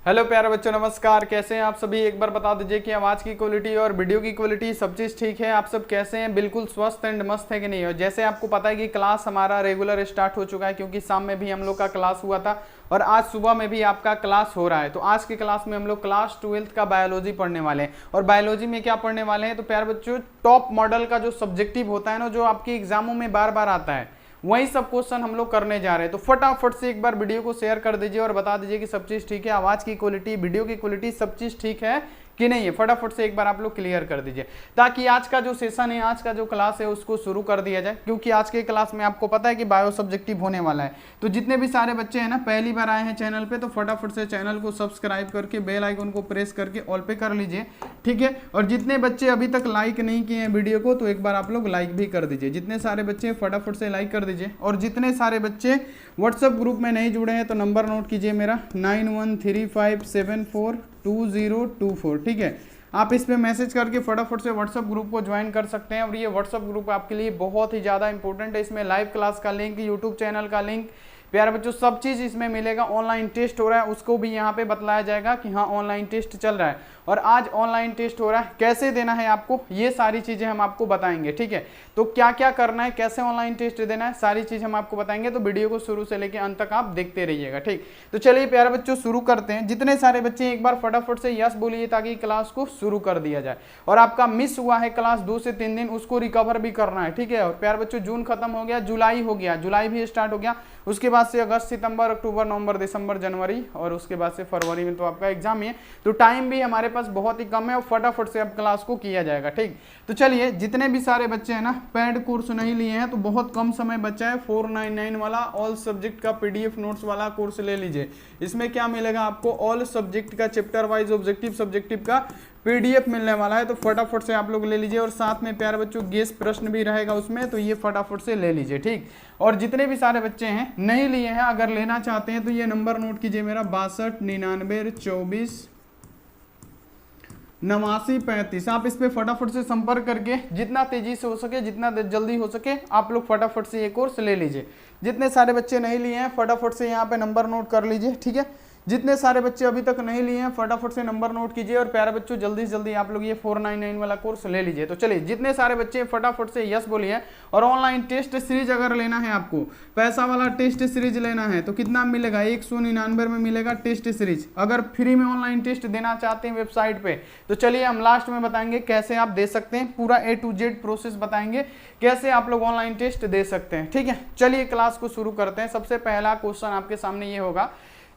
Hello प्यारे बच्चों, नमस्कार। कैसे हैं आप सभी? एक बार बता दीजिए कि आवाज़ की क्वालिटी और वीडियो की क्वालिटी सब चीज़ ठीक है। आप सब कैसे हैं? बिल्कुल स्वस्थ एंड मस्त है कि नहीं? और जैसे आपको पता है कि क्लास हमारा रेगुलर स्टार्ट हो चुका है, क्योंकि शाम में भी हम लोग का क्लास हुआ था और आज सुबह में भी आपका क्लास हो रहा है। तो आज की क्लास में हम लोग क्लास 12th का बायोलॉजी पढ़ने वाले हैं। और बायोलॉजी में क्या पढ़ने वाले हैं? तो प्यारे बच्चों, टॉप मॉडल का जो सब्जेक्टिव होता है ना, जो आपके एग्जामों में बार बार आता है, वही सब क्वेश्चन हम लोग करने जा रहे हैं। तो फटाफट से एक बार वीडियो को शेयर कर दीजिए और बता दीजिए कि सब चीज़ ठीक है, आवाज़ की क्वालिटी, वीडियो की क्वालिटी सब चीज़ ठीक है कि नहीं है। फटाफट से एक बार आप लोग क्लियर कर दीजिए, ताकि आज का जो सेशन है, आज का जो क्लास है, उसको शुरू कर दिया जाए। क्योंकि आज के क्लास में आपको पता है कि बायो सब्जेक्टिव होने वाला है। तो जितने भी सारे बच्चे हैं ना, पहली बार आए हैं चैनल पे, तो फटाफट से चैनल को सब्सक्राइब करके बेल आइकन को प्रेस करके ऑल पे कर लीजिए, ठीक है। और जितने बच्चे अभी तक लाइक नहीं किए हैं वीडियो को, तो एक बार आप लोग लाइक भी कर दीजिए। जितने सारे बच्चे फटाफट से लाइक कर दीजिए। और जितने सारे बच्चे व्हाट्सएप ग्रुप में नहीं जुड़े हैं, तो नंबर नोट कीजिए मेरा 9135742024, ठीक है। आप इस पे मैसेज करके फटाफट से व्हाट्सएप ग्रुप को ज्वाइन कर सकते हैं। और ये व्हाट्सएप ग्रुप आपके लिए बहुत ही ज़्यादा इंपॉर्टेंट है। इसमें लाइव क्लास का लिंक, यूट्यूब चैनल का लिंक, प्यारे बच्चों, सब चीज़ इसमें मिलेगा। ऑनलाइन टेस्ट हो रहा है, उसको भी यहाँ पे बतलाया जाएगा कि हाँ ऑनलाइन टेस्ट चल रहा है और आज ऑनलाइन टेस्ट हो रहा है, कैसे देना है आपको, ये सारी चीज़ें हम आपको बताएंगे, ठीक है। तो क्या क्या करना है, कैसे ऑनलाइन टेस्ट देना है, सारी चीज़ हम आपको बताएंगे। तो वीडियो को शुरू से लेकर अंत तक आप देखते रहिएगा, ठीक। तो चलिए प्यारे बच्चों, शुरू करते हैं। जितने सारे बच्चे एक बार फटाफट से यस बोलिए, ताकि क्लास को शुरू कर दिया जाए। और आपका मिस हुआ है क्लास 2 से 3 दिन, उसको रिकवर भी करना है, ठीक है। और प्यारे बच्चों, जून खत्म हो गया, जुलाई हो गया, जुलाई भी स्टार्ट हो गया। उसके बाद से अगस्त, सितंबर, अक्टूबर, नवंबर, दिसंबर, जनवरी और उसके बाद से फरवरी में तो आपका एग्जाम ही है। तो टाइम भी हमारे पास बहुत ही कम है और फटाफट से अब क्लास को किया जाएगा, ठीक। तो चलिए, जितने भी सारे बच्चे हैं ना, पेड कोर्स नहीं लिए हैं, तो बहुत कम समय बचा है। 499 वाला ऑल सब्जेक्ट का PDF नोट्स वाला कोर्स ले लीजिए। इसमें क्या मिलेगा आपको? ऑल सब्जेक्ट का चैप्टर वाइज ऑब्जेक्टिव सब्जेक्टिव का PDF मिलने वाला है। तो फटाफट से आप लोग ले लीजिए। और साथ में प्यारे बच्चों गेस प्रश्न भी रहेगा उसमें, तो ये फटाफट से ले लीजिए, ठीक। और जितने भी सारे बच्चे हैं नहीं लिए हैं, अगर लेना चाहते हैं, तो ये नंबर नोट कीजिए मेरा 6299248935। आप इस पे फटाफट से संपर्क करके जितना तेजी से हो सके, जितना जल्दी हो सके, आप लोग फटाफट से ये कोर्स ले लीजिए। जितने सारे बच्चे नहीं लिए हैं, फटाफट से यहाँ पे नंबर नोट कर लीजिए, ठीक है। जितने सारे बच्चे अभी तक नहीं लिए हैं, फटाफट से नंबर नोट कीजिए। और प्यारे बच्चों, जल्दी से जल्दी आप लोग ये 499 वाला कोर्स ले लीजिए। तो चलिए, जितने सारे बच्चे फटाफट से यस बोलिए। और ऑनलाइन टेस्ट सीरीज अगर लेना है आपको, पैसा वाला टेस्ट सीरीज लेना है, तो कितना मिलेगा? 199 में मिलेगा टेस्ट सीरीज। अगर फ्री में ऑनलाइन टेस्ट देना चाहते हैं वेबसाइट पे, तो चलिए हम लास्ट में बताएंगे कैसे आप दे सकते हैं। पूरा A to Z प्रोसेस बताएंगे कैसे आप लोग ऑनलाइन टेस्ट दे सकते हैं, ठीक है। चलिए क्लास को शुरू करते हैं। सबसे पहला क्वेश्चन आपके सामने ये होगा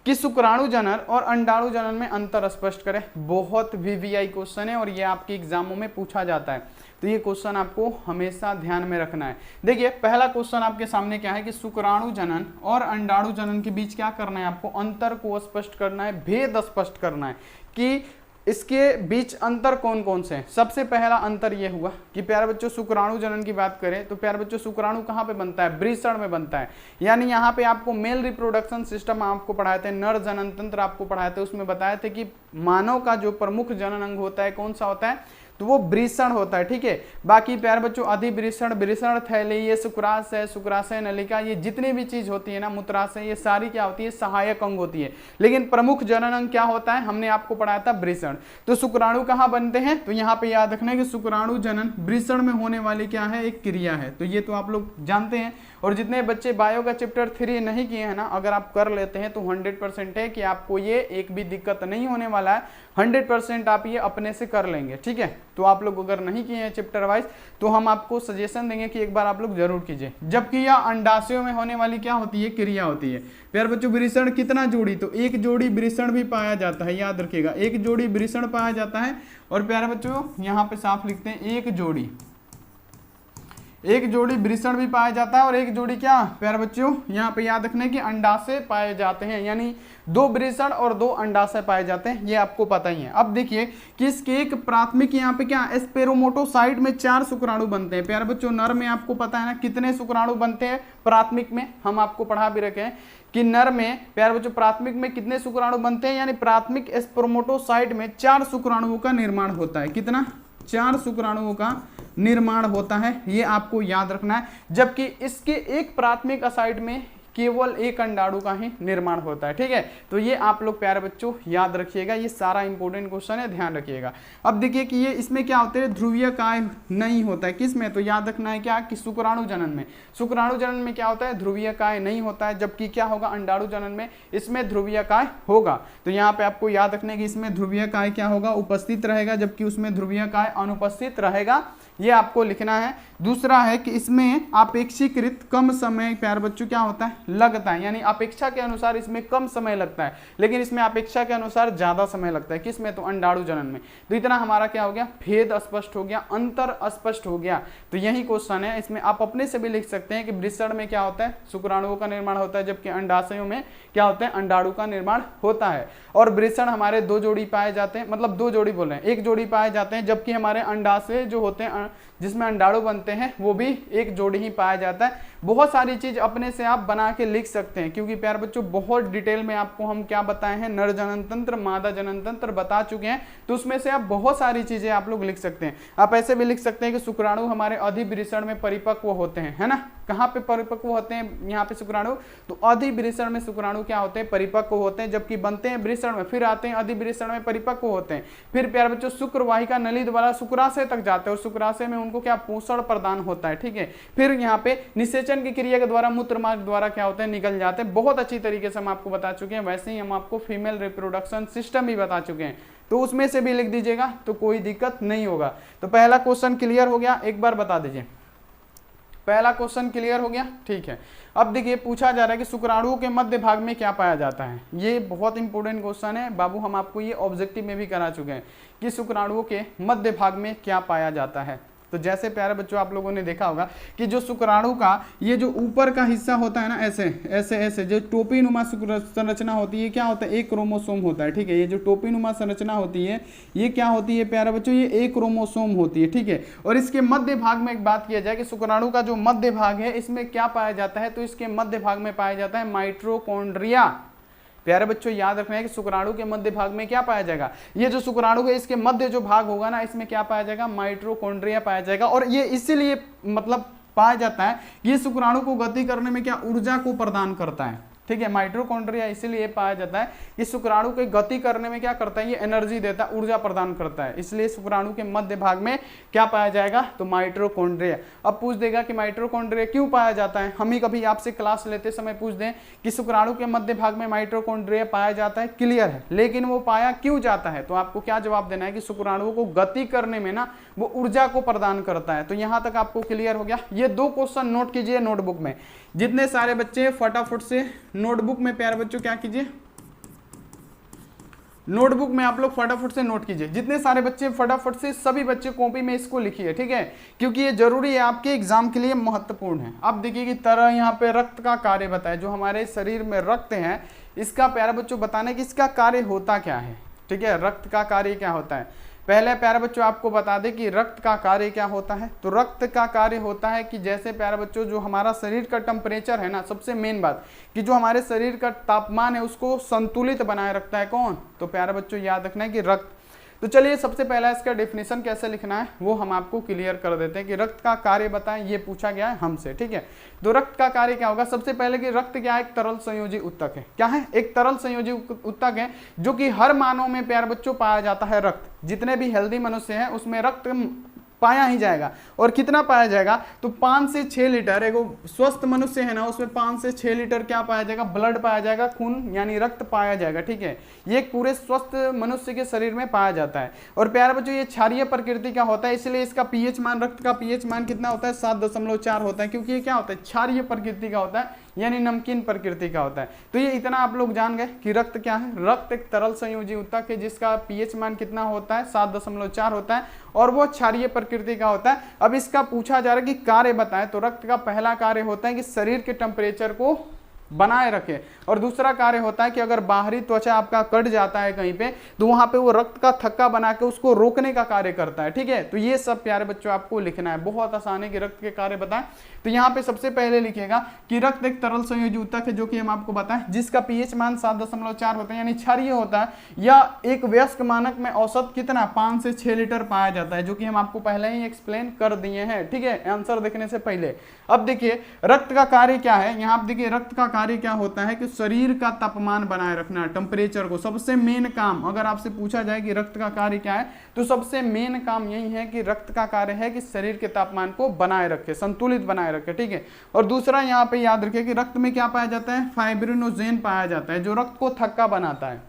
कि शुक्राणु जनन और अंडाणु जनन में अंतर स्पष्ट करें। बहुत VVI क्वेश्चन है और ये आपके एग्जामों में पूछा जाता है, तो ये क्वेश्चन आपको हमेशा ध्यान में रखना है। देखिए, पहला क्वेश्चन आपके सामने क्या है कि शुक्राणु जनन और अंडाणु जनन के बीच क्या करना है आपको? अंतर को स्पष्ट करना है, भेद स्पष्ट करना है कि इसके बीच अंतर कौन कौन से हैं। सबसे पहला अंतर यह हुआ कि प्यारे बच्चों, शुक्राणु जनन की बात करें तो प्यारे बच्चों, शुक्राणु कहाँ पे बनता है? वृषण में बनता है। यानी यहाँ पे आपको मेल रिप्रोडक्शन सिस्टम आपको पढ़ाए थे, नर जनन तंत्र आपको पढ़ाए थे। उसमें बताए थे कि मानव का जो प्रमुख जनन अंग होता है, कौन सा होता है? तो वो वृषण होता है, ठीक है। बाकी प्यारे बच्चों, अधिवृषण, वृषण थैली, ये शुक्राशय, शुक्राशय नलिका, ये जितनी भी चीज होती है ना, मूत्राशय, ये सारी क्या होती है? सहायक अंग होती है। लेकिन प्रमुख जनन अंग क्या होता है? हमने आपको पढ़ाया था वृषण। तो शुक्राणु कहाँ बनते हैं? तो यहाँ पे याद रखना है कि शुक्राणु जनन वृषण में होने वाली क्या है? एक क्रिया है। तो ये तो आप लोग जानते हैं। और जितने बच्चे बायो का चैप्टर 3 नहीं किए हैं ना, अगर आप कर लेते हैं तो 100% है कि आपको ये एक भी दिक्कत नहीं होने वाला है। 100% आप ये अपने से कर लेंगे, ठीक है। तो आप लोग अगर नहीं किए हैं चैप्टर वाइज, तो हम आपको सजेशन देंगे कि एक बार आप लोग जरूर कीजिए। जबकि यह अंडाशयों में होने वाली क्या होती है? क्रिया होती है। प्यारे बच्चों, वृषण कितना जोड़ी? तो एक जोड़ी वृषण भी पाया जाता है, याद रखिएगा, एक जोड़ी वृषण पाया जाता है। और प्यारे बच्चों, यहाँ पे साफ लिखते हैं एक जोड़ी वृषण भी पाया जाता है। और एक जोड़ी क्या प्यारे बच्चों, यहाँ पे याद रखने की अंडाशय पाए जाते हैं। यानी 2 वृषण और 2 अंडाशय पाए जाते हैं, ये आपको पता ही है। अब देखिए कि इसके एक प्राथमिक यहाँ पे क्या, स्पेरोमोटोसाइट में 4 शुक्राणु बनते हैं। प्यारे बच्चों, नर में आपको पता है ना कितने शुक्राणु बनते हैं? प्राथमिक में हम आपको पढ़ा भी रखे हैं कि नर में प्यारे बच्चों प्राथमिक में कितने शुक्राणु बनते हैं। यानी प्राथमिक स्पेरोमोटोसाइट में 4 शुक्राणुओं का निर्माण होता है। कितना? 4 शुक्राणुओं का निर्माण होता है, ये आपको याद रखना है। जबकि इसके एक प्राथमिक असाइट में केवल एक अंडाणु का ही निर्माण होता है। ठीक है, तो ये आप लोग प्यारे बच्चों याद रखिएगा, ये सारा इंपॉर्टेंट क्वेश्चन है, ध्यान रखिएगा। अब देखिए कि ये इसमें क्या होते हैं, ध्रुवीय काय नहीं होता है। किसमें, तो याद रखना है क्या कि शुक्राणु जनन में। शुक्राणु जनन में क्या होता है, ध्रुवीय काय नहीं होता है, जबकि क्या होगा अंडाणु जनन में इसमें ध्रुवीय काय होगा। तो यहाँ पे आपको याद रखने की इसमें ध्रुवीय काय क्या होगा, उपस्थित रहेगा, जबकि उसमें ध्रुवीय काय अनुपस्थित रहेगा, ये आपको लिखना है। दूसरा है कि इसमें अपेक्षाकृत कम समय प्यारे बच्चों क्या होता है, लगता है, यानी अपेक्षा के अनुसार इसमें कम समय लगता है, लेकिन इसमें अपेक्षा के अनुसार ज्यादा समय लगता है। किसमें, तो अंडाणु जनन में। तो इतना हमारा क्या हो गया, भेद स्पष्ट हो गया, अंतर स्पष्ट हो गया। तो यही क्वेश्चन है, इसमें आप अपने से भी लिख सकते हैं कि वृषण में क्या होता है, शुक्राणुओं का निर्माण होता है, जबकि अंडाशयों में क्या होता है, अंडाणु का निर्माण होता है। और वृषण हमारे 2 जोड़ी पाए जाते हैं, मतलब 2 जोड़ी बोल रहे हैं, 1 जोड़ी पाए जाते हैं, जबकि हमारे अंडाशय जो होते हैं जिसमें अंडाणु बनते हैं वो भी 1 जोड़ी ही पाया जाता है। बहुत सारी चीज अपने से आप बना के लिख सकते हैं, क्योंकि प्यारे बच्चों बहुत डिटेल में आपको हम क्या बताए हैं, नर जनन तंत्र मादा जनन तंत्र बता चुके हैं। तो उसमें से आप बहुत सारी चीजें आप लोग लिख सकते हैं। आप ऐसे भी लिख सकते हैं कि शुक्राणु हमारे अधिवृषण में परिपक्व होते हैं, है ना। कहाँ पे परिपक्व होते हैं, यहाँ पे शुक्राणु, तो अधिवृषण में शुक्राणु क्या होते हैं, परिपक्व होते हैं, जबकि बनते हैं वृषण में, फिर आते हैं अधिवृषण में परिपक्व होते हैं। फिर प्यारे बच्चों शुक्रवाहिका नली द्वारा शुक्राशय तक जाते हैं, और शुक्राशय में उनको क्या पोषण प्रदान होता है। ठीक है, फिर यहाँ पे निषेचन की क्रिया के द्वारा मूत्र मार्ग द्वारा क्या होते हैं, निकल जाते हैं। बहुत अच्छी तरीके से हम आपको बता चुके हैं। वैसे ही हम आपको फीमेल रिप्रोडक्शन सिस्टम भी बता चुके हैं, तो उसमें से भी लिख दीजिएगा तो कोई दिक्कत नहीं होगा। तो पहला क्वेश्चन क्लियर हो गया, एक बार बता दीजिए, पहला क्वेश्चन क्लियर हो गया। ठीक है, अब देखिए पूछा जा रहा है कि शुक्राणुओं के मध्य भाग में क्या पाया जाता है। ये बहुत इंपॉर्टेंट क्वेश्चन है बाबू, हम आपको ये ऑब्जेक्टिव में भी करा चुके हैं कि शुक्राणुओं के मध्य भाग में क्या पाया जाता है। तो जैसे प्यारे बच्चों आप लोगों ने देखा होगा कि जो शुक्राणु का ये जो ऊपर का हिस्सा होता है ना, ऐसे ऐसे ऐसे जो टोपी नुमा संरचना होती है, क्या होता है, एक क्रोमोसोम होता है। ठीक है, ये जो टोपी नुमा संरचना होती है ये क्या होती है प्यारे बच्चों, ये एक क्रोमोसोम होती है। ठीक है, और इसके मध्य भाग में एक बात किया जाए कि शुक्राणु का जो मध्य भाग है इसमें क्या पाया जाता है, तो इसके मध्य भाग में पाया जाता है माइटोकॉन्ड्रिया। प्यारे बच्चों याद रखना है कि शुक्राणु के मध्य भाग में क्या पाया जाएगा, ये जो शुक्राणु है इसके मध्य जो भाग होगा ना, इसमें क्या पाया जाएगा, माइटोकॉन्ड्रिया पाया जाएगा। और ये इसीलिए मतलब पाया जाता है, ये शुक्राणु को गति करने में क्या ऊर्जा को प्रदान करता है। ठीक है, माइटोकॉन्ड्रिया इसीलिए पाया जाता है कि शुक्राणु की गति करने में क्या करता है, ये एनर्जी देता है, ऊर्जा प्रदान करता है, इसलिए शुक्राणु के मध्य भाग में क्या पाया जाएगा, तो माइटोकॉन्ड्रिया। अब पूछ देगा कि माइटोकॉन्ड्रिया क्यों पाया जाता है, हम ही कभी आपसे क्लास लेते समय पूछ दें कि शुक्राणु के मध्य भाग में माइटोकॉन्ड्रिया पाया जाता है, क्लियर है, लेकिन वो पाया क्यों जाता है, तो आपको क्या जवाब देना है कि शुक्राणुओं को गति करने में ना वो ऊर्जा को प्रदान करता है। तो यहां तक आपको क्लियर हो गया। ये 2 क्वेश्चन नोट कीजिए नोटबुक में, जितने सारे बच्चे फटाफट से नोटबुक में प्यारे बच्चों क्या कीजिए, नोटबुक में आप लोग फटाफट से नोट कीजिए, जितने सारे बच्चे फटाफट से सभी बच्चे कॉपी में इसको लिखिए। ठीक है, क्योंकि ये जरूरी है आपके एग्जाम के लिए, महत्वपूर्ण है। अब देखिए कि तरह यहाँ पे रक्त का कार्य बताए, जो हमारे शरीर में रक्त है इसका प्यारे बच्चों बताने कि इसका कार्य होता क्या है। ठीक है, रक्त का कार्य क्या होता है, पहले प्यारे बच्चों आपको बता दें कि रक्त का कार्य क्या होता है। तो रक्त का कार्य होता है कि जैसे प्यारे बच्चों जो हमारा शरीर का टेम्परेचर है ना, सबसे मेन बात कि जो हमारे शरीर का तापमान है उसको संतुलित बनाए रखता है कौन, तो प्यारे बच्चों याद रखना है कि रक्त। तो चलिए सबसे पहला इसका डेफिनेशन कैसे लिखना है वो हम आपको क्लियर कर देते हैं कि रक्त का कार्य बताएं, ये पूछा गया है हमसे। ठीक है, तो रक्त का कार्य क्या होगा, सबसे पहले कि रक्त क्या है, एक तरल संयोजी उत्तक है। क्या है, एक तरल संयोजी उत्तक है, जो कि हर मानव में प्यारे बच्चों पाया जाता है। रक्त जितने भी हेल्दी मनुष्य हैं उसमें रक्त पाया ही जाएगा। और कितना पाया जाएगा, तो 5 से 6 लीटर, एक स्वस्थ मनुष्य है ना उसमें 5 से 6 लीटर क्या पाया जाएगा, ब्लड पाया जाएगा, खून यानी रक्त पाया जाएगा। ठीक है, ये एक पूरे स्वस्थ मनुष्य के शरीर में पाया जाता है। और प्यारे बच्चों ये क्षारीय प्रकृति का होता है, इसलिए इसका पीएच मान, रक्त का पीएच मान कितना होता है, 7.4 होता है, क्योंकि ये क्या होता है, क्षारीय प्रकृति का होता है, यानी नमकीन प्रकृति का होता है। तो ये इतना आप लोग जान गए कि रक्त क्या है, रक्त एक तरल संयोजी उत्तक है जिसका पीएच मान कितना होता है, 7.4 होता है, और वो क्षारीय प्रकृति का होता है। अब इसका पूछा जा रहा है कि कार्य बताएं, तो रक्त का पहला कार्य होता है कि शरीर के टेम्परेचर को बनाए रखे, और दूसरा कार्य होता है कि अगर बाहरी त्वचा आपका कट जाता है कहीं पे, तो वहां पे वो रक्त का थक्का बना के उसको रोकने का कार्य करता है। ठीक है, तो ये सब प्यारे बच्चों आपको लिखना है, बहुत आसान है कि रक्त के कार्य बताएं। तो यहाँ पे सबसे पहले लिखिएगा कि रक्त एक तरल संयोजी उत्तक है, जो कि हम आपको बताएं, जिसका पीएच मान 7.4 होता है, यानी क्षारीय होता है, या एक वयस्क मानक में औसत कितना 5 से 6 लीटर पाया जाता है, जो कि हम आपको पहले ही एक्सप्लेन कर दिए हैं। ठीक है, आंसर देखने से पहले। अब देखिए रक्त का कार्य क्या है, यहाँ आप देखिए रक्त का कार्य क्या होता है कि शरीर का तापमान बनाए रखना, टेम्परेचर को। सबसे मेन काम अगर आपसे पूछा जाए कि रक्त का कार्य क्या है, तो सबसे मेन काम यही है कि रक्त का कार्य है कि शरीर के तापमान को बनाए रखे, संतुलित बनाए रखे, ठीक है। और दूसरा यहाँ पे याद रखिए कि रक्त में क्या पाया जाता है, फाइब्रिनोजेन पाया जाता है, जो रक्त को थक्का बनाता है।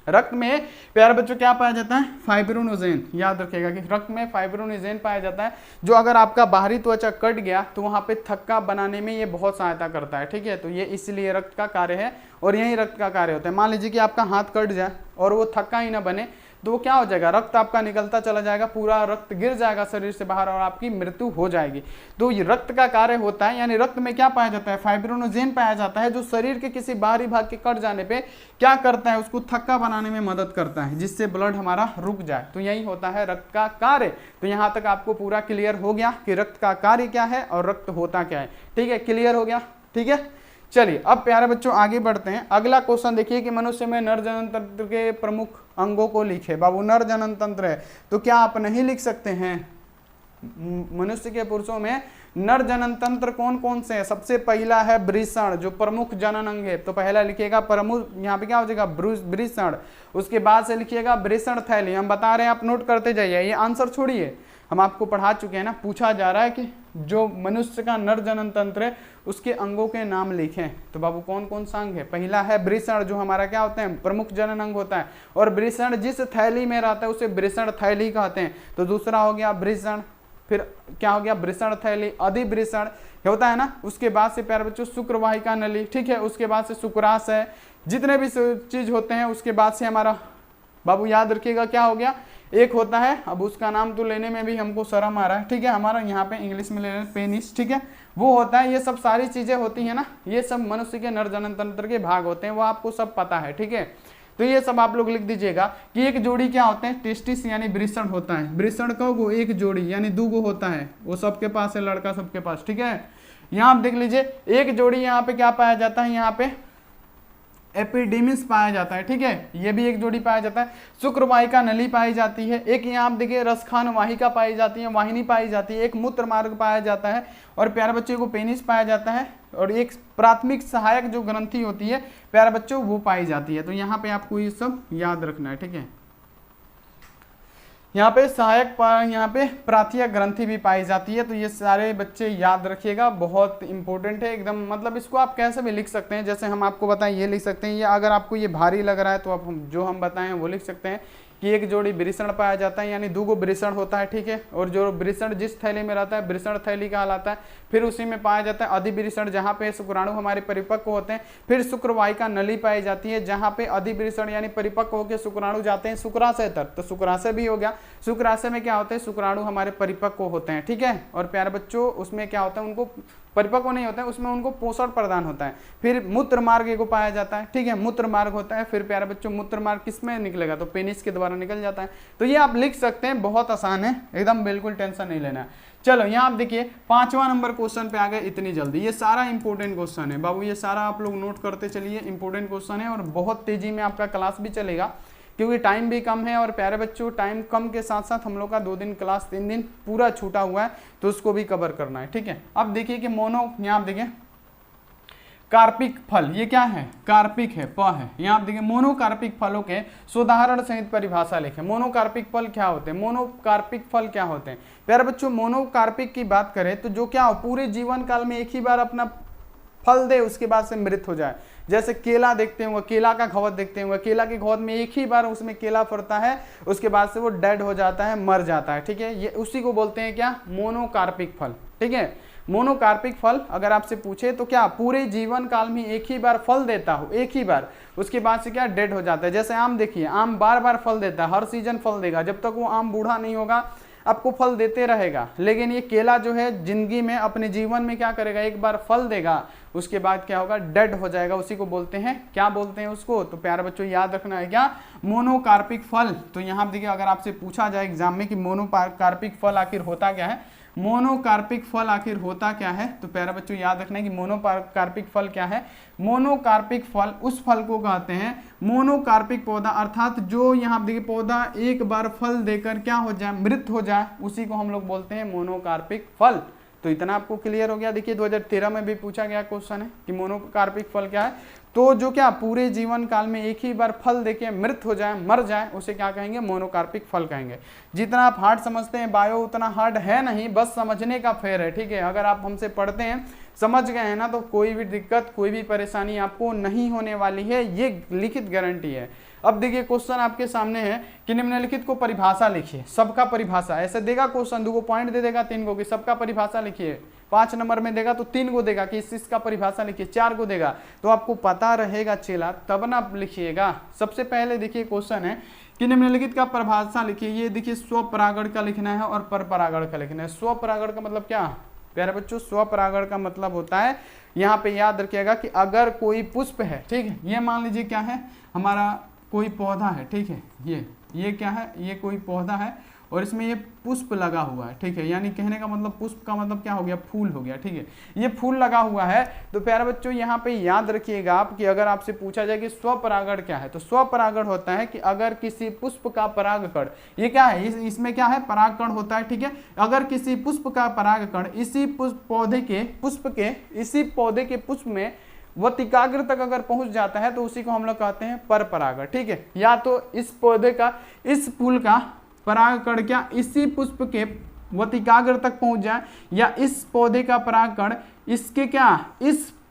रक्त में प्यारे बच्चों क्या पाया जाता है, फाइब्रिनोजेन। याद रखिएगा कि रक्त में फाइब्रिनोजेन पाया जाता है, जो अगर आपका बाहरी त्वचा कट गया तो वहां पे थक्का बनाने में ये बहुत सहायता करता है, ठीक है। तो ये इसलिए रक्त का कार्य है और यही रक्त का कार्य होता है। मान लीजिए कि आपका हाथ कट जाए और वो थक्का ही ना बने, तो वो क्या हो जाएगा, रक्त आपका निकलता चला जाएगा, पूरा रक्त गिर जाएगा शरीर से बाहर और आपकी मृत्यु हो जाएगी। तो ये रक्त का कार्य होता है, यानी रक्त में क्या पाया जाता है, फाइब्रिनोजेन पाया जाता है, जो शरीर के किसी बाहरी भाग के कट जाने पे क्या करता है, उसको थक्का बनाने में मदद करता है, जिससे ब्लड हमारा रुक जाए। तो यही होता है रक्त का कार्य। तो यहाँ तक आपको पूरा क्लियर हो गया कि रक्त का कार्य क्या है और रक्त होता क्या है, ठीक है, क्लियर हो गया, ठीक है। चलिए अब प्यारे बच्चों आगे बढ़ते हैं। अगला क्वेश्चन देखिए कि मनुष्य में नर जनन तंत्र के प्रमुख अंगों को लिखे। बाबू नर जनन तंत्र है तो क्या आप नहीं लिख सकते हैं, मनुष्य के पुरुषों में नर जनन तंत्र कौन कौन से हैं। सबसे पहला है वृषण, जो प्रमुख जनन अंग है, तो पहला लिखिएगा प्रमुख, यहाँ पे क्या हो जाएगा वृषण। उसके बाद से लिखिएगा वृषण थैली। हम बता रहे हैं, आप नोट करते जाइए, ये आंसर छोड़िए, हम आपको पढ़ा चुके हैं ना। पूछा जा रहा है कि जो मनुष्य का नर जनन तंत्र है उसके अंगों के नाम लिखें। तो बाबू कौन कौन सा अंग है, पहला है वृषण, जो हमारा क्या होता है, प्रमुख जनन अंग होता है, और वृषण जिस थैली में रहता है उसे वृषण थैली कहते हैं। तो दूसरा हो गया वृषण, फिर क्या हो गया वृषण थैली, अधिवृषण होता है ना। उसके बाद से प्यारे बच्चों शुक्रवाहिका नली, ठीक है। उसके बाद से शुक्राशय है, जितने भी चीज होते हैं। उसके बाद से हमारा बाबू याद रखिएगा क्या हो गया, एक होता है, अब उसका नाम तो लेने में भी हमको शर्म आ रहा है, ठीक है, हमारा यहाँ पे इंग्लिश में ले रहे हैं पेनिस, ठीक है, वो होता है। ये सब सारी चीजें होती है ना, ये सब मनुष्य के नर जनन तंत्र के भाग होते हैं, वो आपको सब पता है, ठीक है। तो ये सब आप लोग लिख दीजिएगा कि एक जोड़ी क्या होते हैं, टेस्टिस यानी वृषण होता है। वृषण का वो एक जोड़ी यानी दूगो होता है, वो सबके पास है, लड़का सबके पास, ठीक है। यहाँ आप देख लीजिए एक जोड़ी यहाँ पे क्या पाया जाता है, यहाँ पे एपिडेमिस पाया जाता है, ठीक है, ये भी एक जोड़ी पाया जाता है। शुक्रवाहिका नली पाई जाती है, एक यहाँ आप देखिए रसखान वाहिका पाई जाती है, वाहिनी पाई जाती है, एक मूत्र मार्ग पाया जाता है, और प्यारे बच्चे को पेनिस पाया जाता है, और एक प्राथमिक सहायक जो ग्रंथि होती है प्यारे बच्चों वो पाई जाती है। तो यहाँ पे आपको ये सब याद रखना है, ठीक है। यहाँ पे सहायक, यहाँ पे प्राथमिक ग्रंथि भी पाई जाती है। तो ये सारे बच्चे याद रखिएगा, बहुत इंपॉर्टेंट है एकदम। मतलब इसको आप कैसे भी लिख सकते हैं, जैसे हम आपको बताएं ये लिख सकते हैं, या अगर आपको ये भारी लग रहा है तो आप जो हम बताएं वो लिख सकते हैं कि एक जोड़ी वृषण पाया जाता है, यानी दूगो वृषण होता है, ठीक है। और जो वृषण जिस थैली में रहता है वृषण थैली कहलाता है। फिर उसी में पाया जाता है अधिवृषण, जहाँ पे शुक्राणु हमारे परिपक्व होते हैं। फिर शुक्रवाहिका नली पाई जाती है, जहाँ पे अधिवृषण यानी परिपक्व होकर शुक्राणु जाते हैं शुक्राशय तक। तो शुक्राशय भी हो गया, शुक्राशय में क्या होता है, शुक्राणु हमारे परिपक्व होते हैं, ठीक है। और प्यारे बच्चों उसमें क्या होता है, उनको परिपक्व नहीं होता है, उसमें उनको पोषण प्रदान होता है। फिर मूत्र मार्ग को पाया जाता है, ठीक है, मूत्र मार्ग होता है। फिर प्यारे बच्चों मूत्र मार्ग किसमें निकलेगा, तो पेनिस के द्वारा निकल जाता है। तो ये आप लिख सकते हैं, बहुत आसान है एकदम, बिल्कुल टेंशन नहीं लेना है। चलो यहाँ आप देखिए 5वां नंबर क्वेश्चन पे आ गए इतनी जल्दी। ये सारा इंपॉर्टेंट क्वेश्चन है बाबू, ये सारा आप लोग नोट करते चलिए, इंपॉर्टेंट क्वेश्चन है और बहुत तेजी में आपका क्लास भी चलेगा क्योंकि टाइम भी कम है। और प्यारे बच्चों टाइम कम के साथ साथ हम लोग का 2 दिन क्लास 3 दिन पूरा छूटा हुआ है, तो उसको भी कवर करना है, ठीक है। अब देखिए कि मोनो, यहाँ आप देखिए कार्पिक फल, ये क्या है, कार्पिक है, प है। यहाँ आप देखिए मोनोकार्पिक फलों के सुधारण सहित परिभाषा लिखें। मोनोकार्पिक फल क्या होते हैं, मोनोकार्पिक फल क्या होते हैं प्यारे बच्चों। मोनोकार्पिक की बात करें तो जो क्या हो, पूरे जीवन काल में एक ही बार अपना फल दे, उसके बाद से मृत हो जाए। जैसे केला देखते होंगे, केला का घवद देखते होंगे, केला के घवद में एक ही बार उसमें केला फरता है, उसके बाद से वो डेड हो जाता है, मर जाता है, ठीक है। ये उसी को बोलते हैं क्या, मोनोकार्पिक फल, ठीक है। मोनोकार्पिक फल अगर आपसे पूछे तो क्या पूरे जीवन काल में एक ही बार फल देता हो, एक ही बार, उसके बाद से क्या डेड हो जाता है। जैसे आम देखिए, आम बार बार फल देता है, हर सीजन फल देगा, जब तक वो आम बूढ़ा नहीं होगा आपको फल देते रहेगा। लेकिन ये केला जो है जिंदगी में अपने जीवन में क्या करेगा, एक बार फल देगा, उसके बाद क्या होगा, डेड हो जाएगा। उसी को बोलते हैं, क्या बोलते हैं उसको, तो प्यारे बच्चों याद रखना है क्या, मोनोकार्पिक फल। तो यहाँ देखिए अगर आपसे पूछा जाए एग्जाम में कि मोनोकार्पिक फल आखिर होता क्या है, मोनोकार्पिक फल आखिर होता क्या है, तो प्यारे बच्चों याद रखना है कि मोनोकार्पिक फल क्या है। मोनोकार्पिक फल उस फल को कहते हैं, मोनोकार्पिक पौधा अर्थात जो यहाँ देखिए पौधा एक बार फल देकर क्या हो जाए, मृत हो जाए, उसी को हम लोग बोलते हैं मोनोकार्पिक फल, तो इतना आपको क्लियर हो गया। देखिए 2013 में भी पूछा गया क्वेश्चन है कि मोनोकार्पिक फल क्या है, तो जो क्या पूरे जीवन काल में एक ही बार फल देके मृत हो जाए, मर जाए, उसे क्या कहेंगे, मोनोकार्पिक फल कहेंगे। जितना आप हार्ड समझते हैं बायो उतना हार्ड है नहीं, बस समझने का फेर है, ठीक है। अगर आप हमसे पढ़ते हैं, समझ गए हैं ना, तो कोई भी दिक्कत, कोई भी परेशानी आपको नहीं होने वाली है, ये लिखित गारंटी है। अब देखिए क्वेश्चन आपके सामने है कि निम्नलिखित को परिभाषा लिखिए, सबका परिभाषा। ऐसे देगा क्वेश्चन, 2 पॉइंट दे देगा 3 को कि सबका परिभाषा लिखिए, 5 नंबर में देगा तो 3 को देगा कि इसका परिभाषा लिखिए, 4 को देगा तो आपको पता रहेगा चेला, तब ना लिखिएगा। सबसे पहले देखिए क्वेश्चन है कि निम्नलिखित का परिभाषा लिखिए। ये देखिए स्वपरागण का लिखना है और परपरागण का लिखना है। स्वपरागण का मतलब क्या प्यारे बच्चों, स्वपरागण का मतलब होता है, यहाँ पे याद रखिएगा कि अगर कोई पुष्प है, ठीक है, ये मान लीजिए क्या है, हमारा कोई पौधा है, ठीक है, ये क्या है, ये कोई पौधा है और इसमें ये पुष्प लगा हुआ है, ठीक है। यानी कहने का मतलब पुष्प का मतलब क्या हो गया, फूल हो गया, ठीक है। ये फूल लगा हुआ है, तो प्यारे बच्चों यहाँ पे याद रखिएगा आप कि अगर आपसे पूछा जाए कि स्वपरागण क्या है, तो स्वपरागण होता है कि अगर किसी पुष्प का परागकण, ये क्या है, इसमें क्या है, परागकण होता है, ठीक है। अगर किसी पुष्प का परागकण इसी पौधे के पुष्प में वतिकाग्र तक अगर पहुंच जाता है तो उसी को हम लोग कहते हैं परपरागण, ठीक है। या तो इस पौधे का, इस फूल का परागकण क्या इसी पुष्प के वतिकाग्र तक पहुंच जाए, या इस पौधे का परागकण इसके क्या,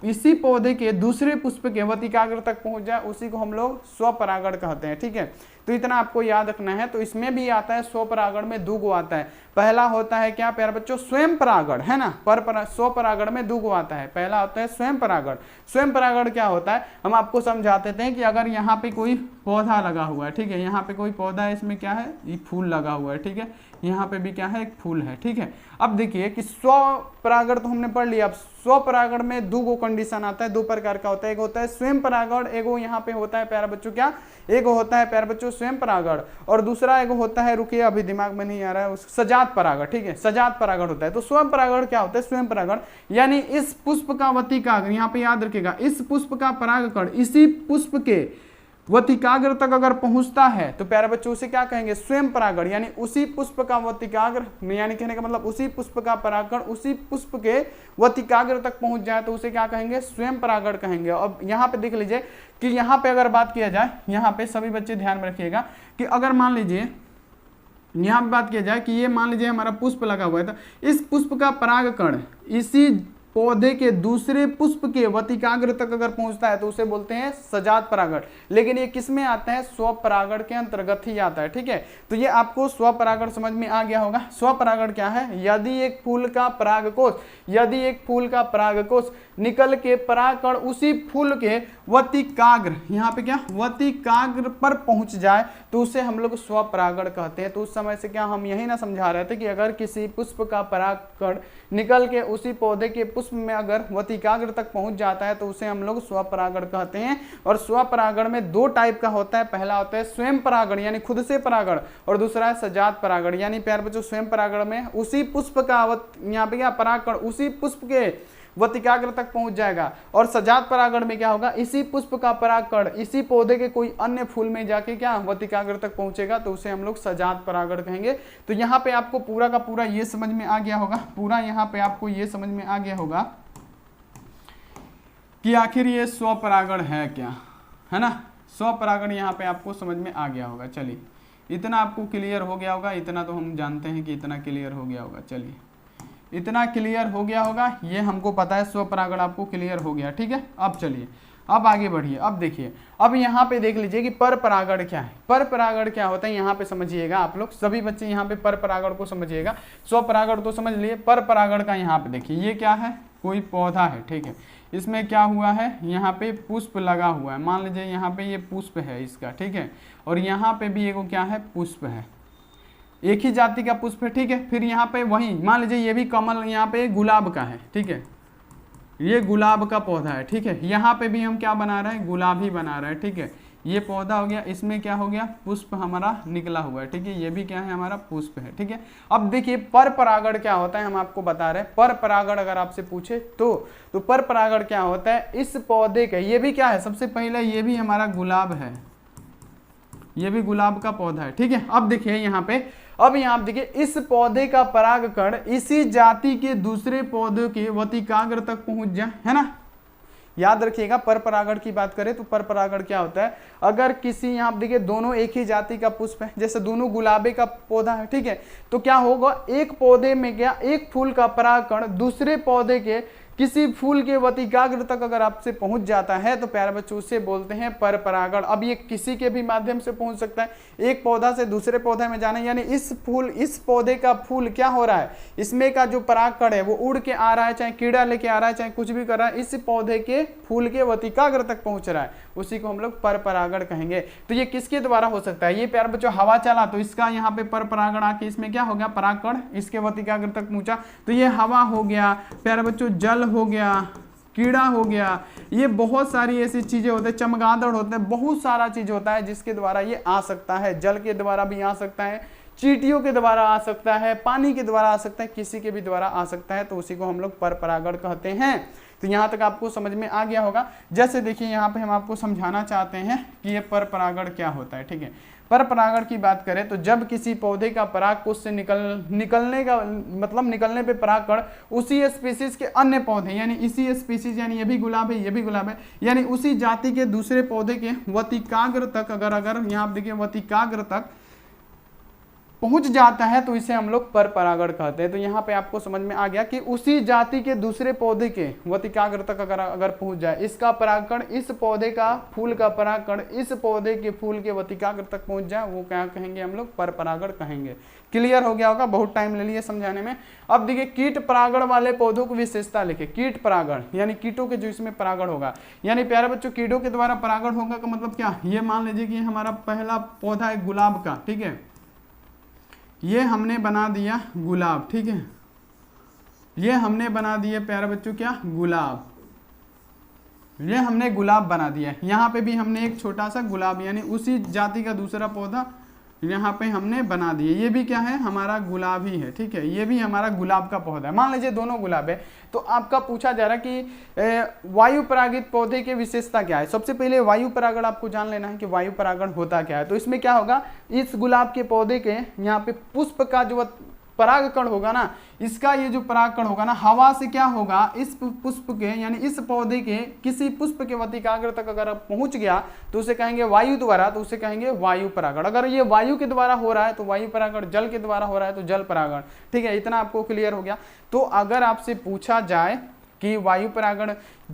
इसी पौधे के दूसरे पुष्प के वतिकाग्र तक पहुंच जाए, उसी को हम लोग स्वपरागण कहते हैं, ठीक है। तो इतना आपको याद रखना है। तो इसमें भी आता है स्वपरागण में 2 गो आता है। पहला होता है क्या प्यारे बच्चों, स्वयं परागण, है ना। स्वपरागण में 2 गो आता है। पहला होता है स्वयं परागण। स्वयं परागण क्या होता है, हम आपको समझाते थे कि अगर यहाँ पे कोई पौधा लगा हुआ है, ठीक है, यहाँ पे कोई पौधा है, इसमें क्या है, ये फूल लगा हुआ है, ठीक है, यहाँ पे भी क्या है, एक फूल है, ठीक है। अब देखिए कि स्वपरागण तो हमने पढ़ लिया। अब स्वपरागण में 2 गो कंडीशन आता है, 2 प्रकार का होता है। एक होता है स्वयं परागण, एगो यहाँ पे होता है प्यारे बच्चों क्या, एगो होता है प्यारे बच्चों स्वयं परागण, और दूसरा एगो होता है, रुकिए अभी दिमाग में नहीं आ रहा है, सजात परागण, ठीक है, सजात परागण होता है। तो स्वयं परागण क्या होता है, स्वयं परागण यानी इस पुष्प का वतिकाग्र, यहाँ पे याद रखिएगा, इस पुष्प का परागकण इसी पुष्प के वतिकाग्र तक अगर पहुंचता है तो प्यारे बच्चों उसे क्या कहेंगे, स्वयं परागण। यानी उसी पुष्प का वतिकाग्र, यानी कहने का मतलब उसी पुष्प का परागकण उसी पुष्प के वतिकाग्र तक पहुंच जाए तो उसे क्या कहेंगे, स्वयं परागण कहेंगे। अब यहाँ पे देख लीजिए कि यहाँ पे अगर बात किया जाए, यहाँ पे सभी बच्चे ध्यान में रखिएगा कि अगर मान लीजिए यहाँ पे बात किया जाए कि ये मान लीजिए हमारा पुष्प लगा हुआ है, तो इस पुष्प का परागकण इसी पौधे के दूसरे पुष्प के वतिकाग्र तक अगर पहुंचता है तो उसे बोलते हैं सजात परागण। लेकिन ये किस में आता है, स्वपरागण के अंतर्गत ही आता है, ठीक है। तो ये आपको स्वपरागण समझ में आ गया होगा। स्वपरागण क्या है, यदि एक फूल का परागकोश निकल के परागकण उसी फूल के वतिकाग्र, यहाँ पे क्या, वतिकाग्र पर पहुंच जाए तो उसे हम लोग स्वपरागण कहते हैं। तो उस समय से क्या हम यही ना समझा रहे थे कि अगर किसी पुष्प का परागकण निकल के उसी पौधे के पुष्प में अगर वतिकाग्र तक पहुंच जाता है तो उसे हम लोग स्वपरागण कहते हैं। और स्वपरागण में 2 टाइप का होता है। पहला होता है स्वयं परागण यानी खुद से परागण, और दूसरा है सजात परागण। यानी प्यारे बच्चों स्वयं परागण में उसी पुष्प का यहाँ पे क्या परागकण उसी पुष्प के वतिकाग्र तक पहुंच जाएगा, और सजात परागण में क्या होगा, इसी पुष्प का परागकण इसी पौधे के कोई अन्य फूल में जाके क्या वतिकाग्र तक पहुंचेगा तो उसे हम लोग सजात परागण कहेंगे। तो यहाँ पे आपको पूरा का पूरा ये समझ में आ गया होगा, पूरा यहाँ पे आपको ये समझ में आ गया होगा कि आखिर ये स्वपरागण है क्या, है ना। स्वपरागण यहाँ पे आपको समझ में आ गया होगा। चलिए इतना आपको क्लियर हो गया होगा, इतना तो हम जानते हैं कि इतना क्लियर हो गया होगा। चलिए इतना क्लियर हो गया होगा, ये हमको पता है, स्वपरागण आपको क्लियर हो गया, ठीक है। अब चलिए अब आगे बढ़िए। अब देखिए, अब यहाँ पे देख लीजिए कि परपरागण क्या है। परपरागण क्या होता है यहाँ पे समझिएगा आप लोग, सभी बच्चे यहाँ पे परपरागण को समझिएगा। स्वपरागण तो समझ लिए, परपरागण का यहाँ पे देखिए, ये क्या है, कोई पौधा है, ठीक है। इसमें क्या हुआ है, यहाँ पे पुष्प लगा हुआ है, मान लीजिए यहाँ पे ये पुष्प है इसका, ठीक है, और यहाँ पे भी एगो क्या है, पुष्प है, एक ही जाति का पुष्प है, ठीक है। फिर यहाँ पे वही मान लीजिए ये भी कमल, यहाँ पे गुलाब का है, ठीक है, ये गुलाब का पौधा है, ठीक है। यहाँ पे भी हम क्या बना रहे हैं, गुलाब ही बना रहे हैं, ठीक है। ये पौधा हो गया, इसमें क्या हो गया, पुष्प हमारा निकला हुआ है, ठीक है। ये भी क्या है, हमारा पुष्प है, ठीक है। अब देखिए परपरागण क्या होता है, हम आपको बता रहे हैं। परपरागण अगर आपसे पूछे तो परपरागण क्या होता है, इस पौधे का, ये भी क्या है, सबसे पहले ये भी हमारा गुलाब है, ये भी गुलाब का पौधा है, ठीक है। अब देखिए यहाँ पे अब यहाँ आप देखिए इस पौधे का परागकण इसी जाति के दूसरे पौधे के वतिकाग्र तक पहुंच जाए, है ना। याद रखिएगा पर परागण की बात करें तो पर परागण क्या होता है, अगर किसी यहाँ देखिए दोनों एक ही जाति का पुष्प है, जैसे दोनों गुलाबे का पौधा है, ठीक है, तो क्या होगा एक पौधे में क्या एक फूल का परागकण दूसरे पौधे के किसी फूल के वतिकाग्र तक अगर आपसे पहुंच जाता है तो प्यारे बच्चों उसे बोलते हैं पर परागण। अब ये किसी के भी माध्यम से पहुंच सकता है, एक पौधा से दूसरे पौधे में जाना, यानी इस पौधे का फूल क्या हो रहा है, इसमें का जो परागकण है वो उड़ के आ रहा है, चाहे कीड़ा लेके आ रहा है, चाहे कुछ भी कर रहा है, इस पौधे के फूल के वतिकाग्र तक पहुंच रहा है, उसी को हम लोग पर परागण कहेंगे। तो ये किसके द्वारा हो सकता है, ये प्यारे बच्चों हवा चला तो इसका यहाँ पे पर परागण आके इसमें क्या हो गया, परागकण इसके वतिकाग्र तक पहुंचा, तो ये हवा हो गया प्यारे बच्चों, जल हो गया, कीड़ा हो गया, ये बहुत सारी ऐसी चीजें होते हैं, चमगादड़ होते हैं, बहुत सारा चीज होता है जिसके द्वारा ये आ सकता है। जल के द्वारा भी आ सकता है, चींटियों के द्वारा आ सकता है, पानी के द्वारा आ सकता है, किसी के भी द्वारा आ सकता है, तो उसी को हम लोग पर परागण कहते हैं। तो यहाँ तक आपको समझ में आ गया होगा। जैसे देखिए यहाँ पे हम आपको समझाना चाहते हैं कि ये पर परागण क्या होता है, ठीक है। पर परागण की बात करें तो जब किसी पौधे का परागकोश से निकलने का मतलब निकलने पे परागकण उसी स्पीसीज के अन्य पौधे, यानी इसी स्पीसीज, यानी ये भी गुलाब है, ये भी गुलाब है, यानी उसी जाति के दूसरे पौधे के वतिकाग्र तक अगर यहाँ आप देखिए वतिकाग्र तक पहुंच जाता है तो इसे हम लोग पर परागण कहते हैं। तो यहाँ पे आपको समझ में आ गया कि उसी जाति के दूसरे पौधे के वतिकाग्र तक अगर पहुंच जाए, इसका परागकण इस पौधे का फूल का परागकण इस पौधे के फूल के वतिकाग्र तक पहुंच जाए, वो क्या कहेंगे, हम लोग पर परागण कहेंगे। क्लियर हो गया होगा, बहुत टाइम ले लिया समझाने में। अब देखिए कीट परागण वाले पौधों की विशेषता लिखे। कीट परागण यानी कीटों के जो इसमें परागण होगा, यानी प्यारे बच्चों कीटों के द्वारा परागण होगा का मतलब क्या, ये मान लीजिए कि हमारा पहला पौधा है गुलाब का, ठीक है, ये हमने बना दिया गुलाब, ठीक है, ये हमने बना दिया प्यारे बच्चों क्या, गुलाब, ये हमने गुलाब बना दिया। यहाँ पे भी हमने एक छोटा सा गुलाब यानी उसी जाति का दूसरा पौधा यहाँ पे हमने बना दिया, ये भी क्या है, हमारा गुलाब ही है, ठीक है, ये भी हमारा गुलाब का पौधा है। मान लीजिए दोनों गुलाब है, तो आपका पूछा जा रहा है कि वायु परागित पौधे की विशेषता क्या है। सबसे पहले वायु परागण आपको जान लेना है कि वायु परागण होता क्या है। तो इसमें क्या होगा, इस गुलाब के पौधे के यहाँ पे पुष्प का जो परागकण होगा ना, इसका ये जो परागकण होगा ना, हवा से क्या होगा, इस पुष्प के यानी इस पौधे के किसी पुष्प के वतिकाग्र तक अगर पहुंच गया तो उसे कहेंगे वायु द्वारा, तो उसे कहेंगे वायु परागण। अगर ये वायु के द्वारा हो रहा है तो वायु परागण, जल के द्वारा हो रहा है तो जल परागण, ठीक है, इतना आपको क्लियर हो गया। तो अगर आपसे पूछा जाए कि वायु परागण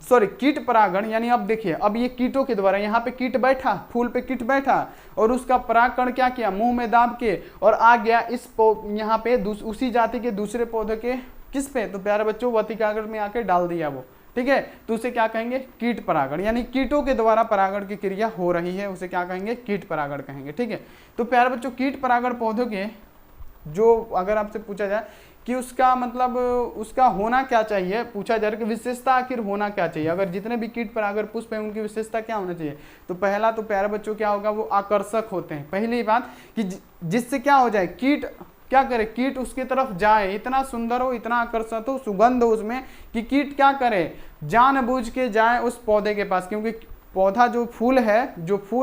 कीट परागण, यानी अब देखिए अब ये कीटों के द्वारा, यहाँ पे कीट बैठा, फूल पे कीट बैठा और उसका परागकण क्या किया, मुंह में दाब के और आ गया इस यहाँ पे उसी जाति के दूसरे पौधे के किस पे, तो प्यारे बच्चों वतिकाग्र में आके डाल दिया वो, ठीक है, तो उसे क्या कहेंगे, कीट परागण, यानी कीटों के द्वारा परागण की क्रिया हो रही है, उसे क्या कहेंगे, कीट परागण कहेंगे, ठीक है। तो प्यारे बच्चों कीट परागण पौधों के जो अगर आपसे पूछा जाए कि उसका मतलब उसका होना क्या चाहिए, पूछा जा रहा है कि विशेषता आखिर होना क्या चाहिए, अगर जितने भी कीट परागण पुष्प हैं उनकी विशेषता क्या होना चाहिए, तो पहला तो प्यारे बच्चों क्या होगा, वो आकर्षक होते हैं। पहली बात कि जिससे क्या हो जाए, कीट क्या करे, कीट उसकी तरफ जाए, इतना सुंदर हो, इतना आकर्षक हो, सुगंध हो उसमें कि कीट क्या करे, जानबूझ के जाए उस पौधे के पास, क्योंकि पौधा जो फूल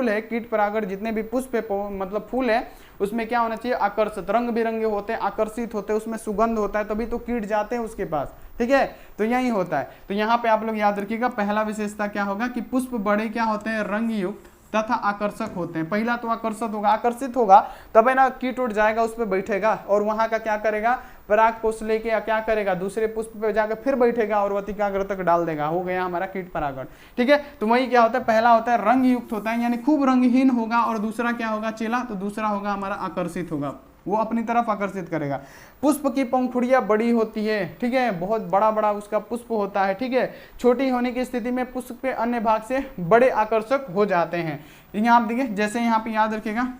है कीट परागण जितने भी पुष्प मतलब फूल है उसमें क्या होना चाहिए, आकर्षित, रंग बिरंगे होते हैं, आकर्षित होते हैं, उसमें सुगंध होता है, तभी तो कीट जाते हैं उसके पास, ठीक है। तो यही होता है। तो यहाँ पे आप लोग याद रखिएगा, पहला विशेषता क्या होगा कि पुष्प बड़े क्या होते हैं, रंग युक्त तथा आकर्षक होते हैं। पहला तो आकर्षित होगा तब है ना, कीट उठ जाएगा, उस पर बैठेगा और वहां का क्या करेगा, पराग कोष लेके या क्या करेगा, दूसरे पुष्प पे जाकर फिर बैठेगा और वतिकाग्र तक डाल देगा, हो गया हमारा कीट परागण, ठीक है। तो वही क्या होता है, पहला होता है रंग युक्त होता है, यानी खूब रंगहीन होगा, और दूसरा क्या होगा, चेला, तो दूसरा होगा हमारा आकर्षित होगा, वो अपनी तरफ आकर्षित करेगा। पुष्प की पंखुड़ियां बड़ी होती है, ठीक है, बहुत बड़ा बड़ा उसका पुष्प होता है, ठीक है। छोटी होने की स्थिति में पुष्प के अन्य भाग से बड़े आकर्षक हो जाते हैं। यहाँ आप देखिए, जैसे यहाँ पे याद रखिएगा,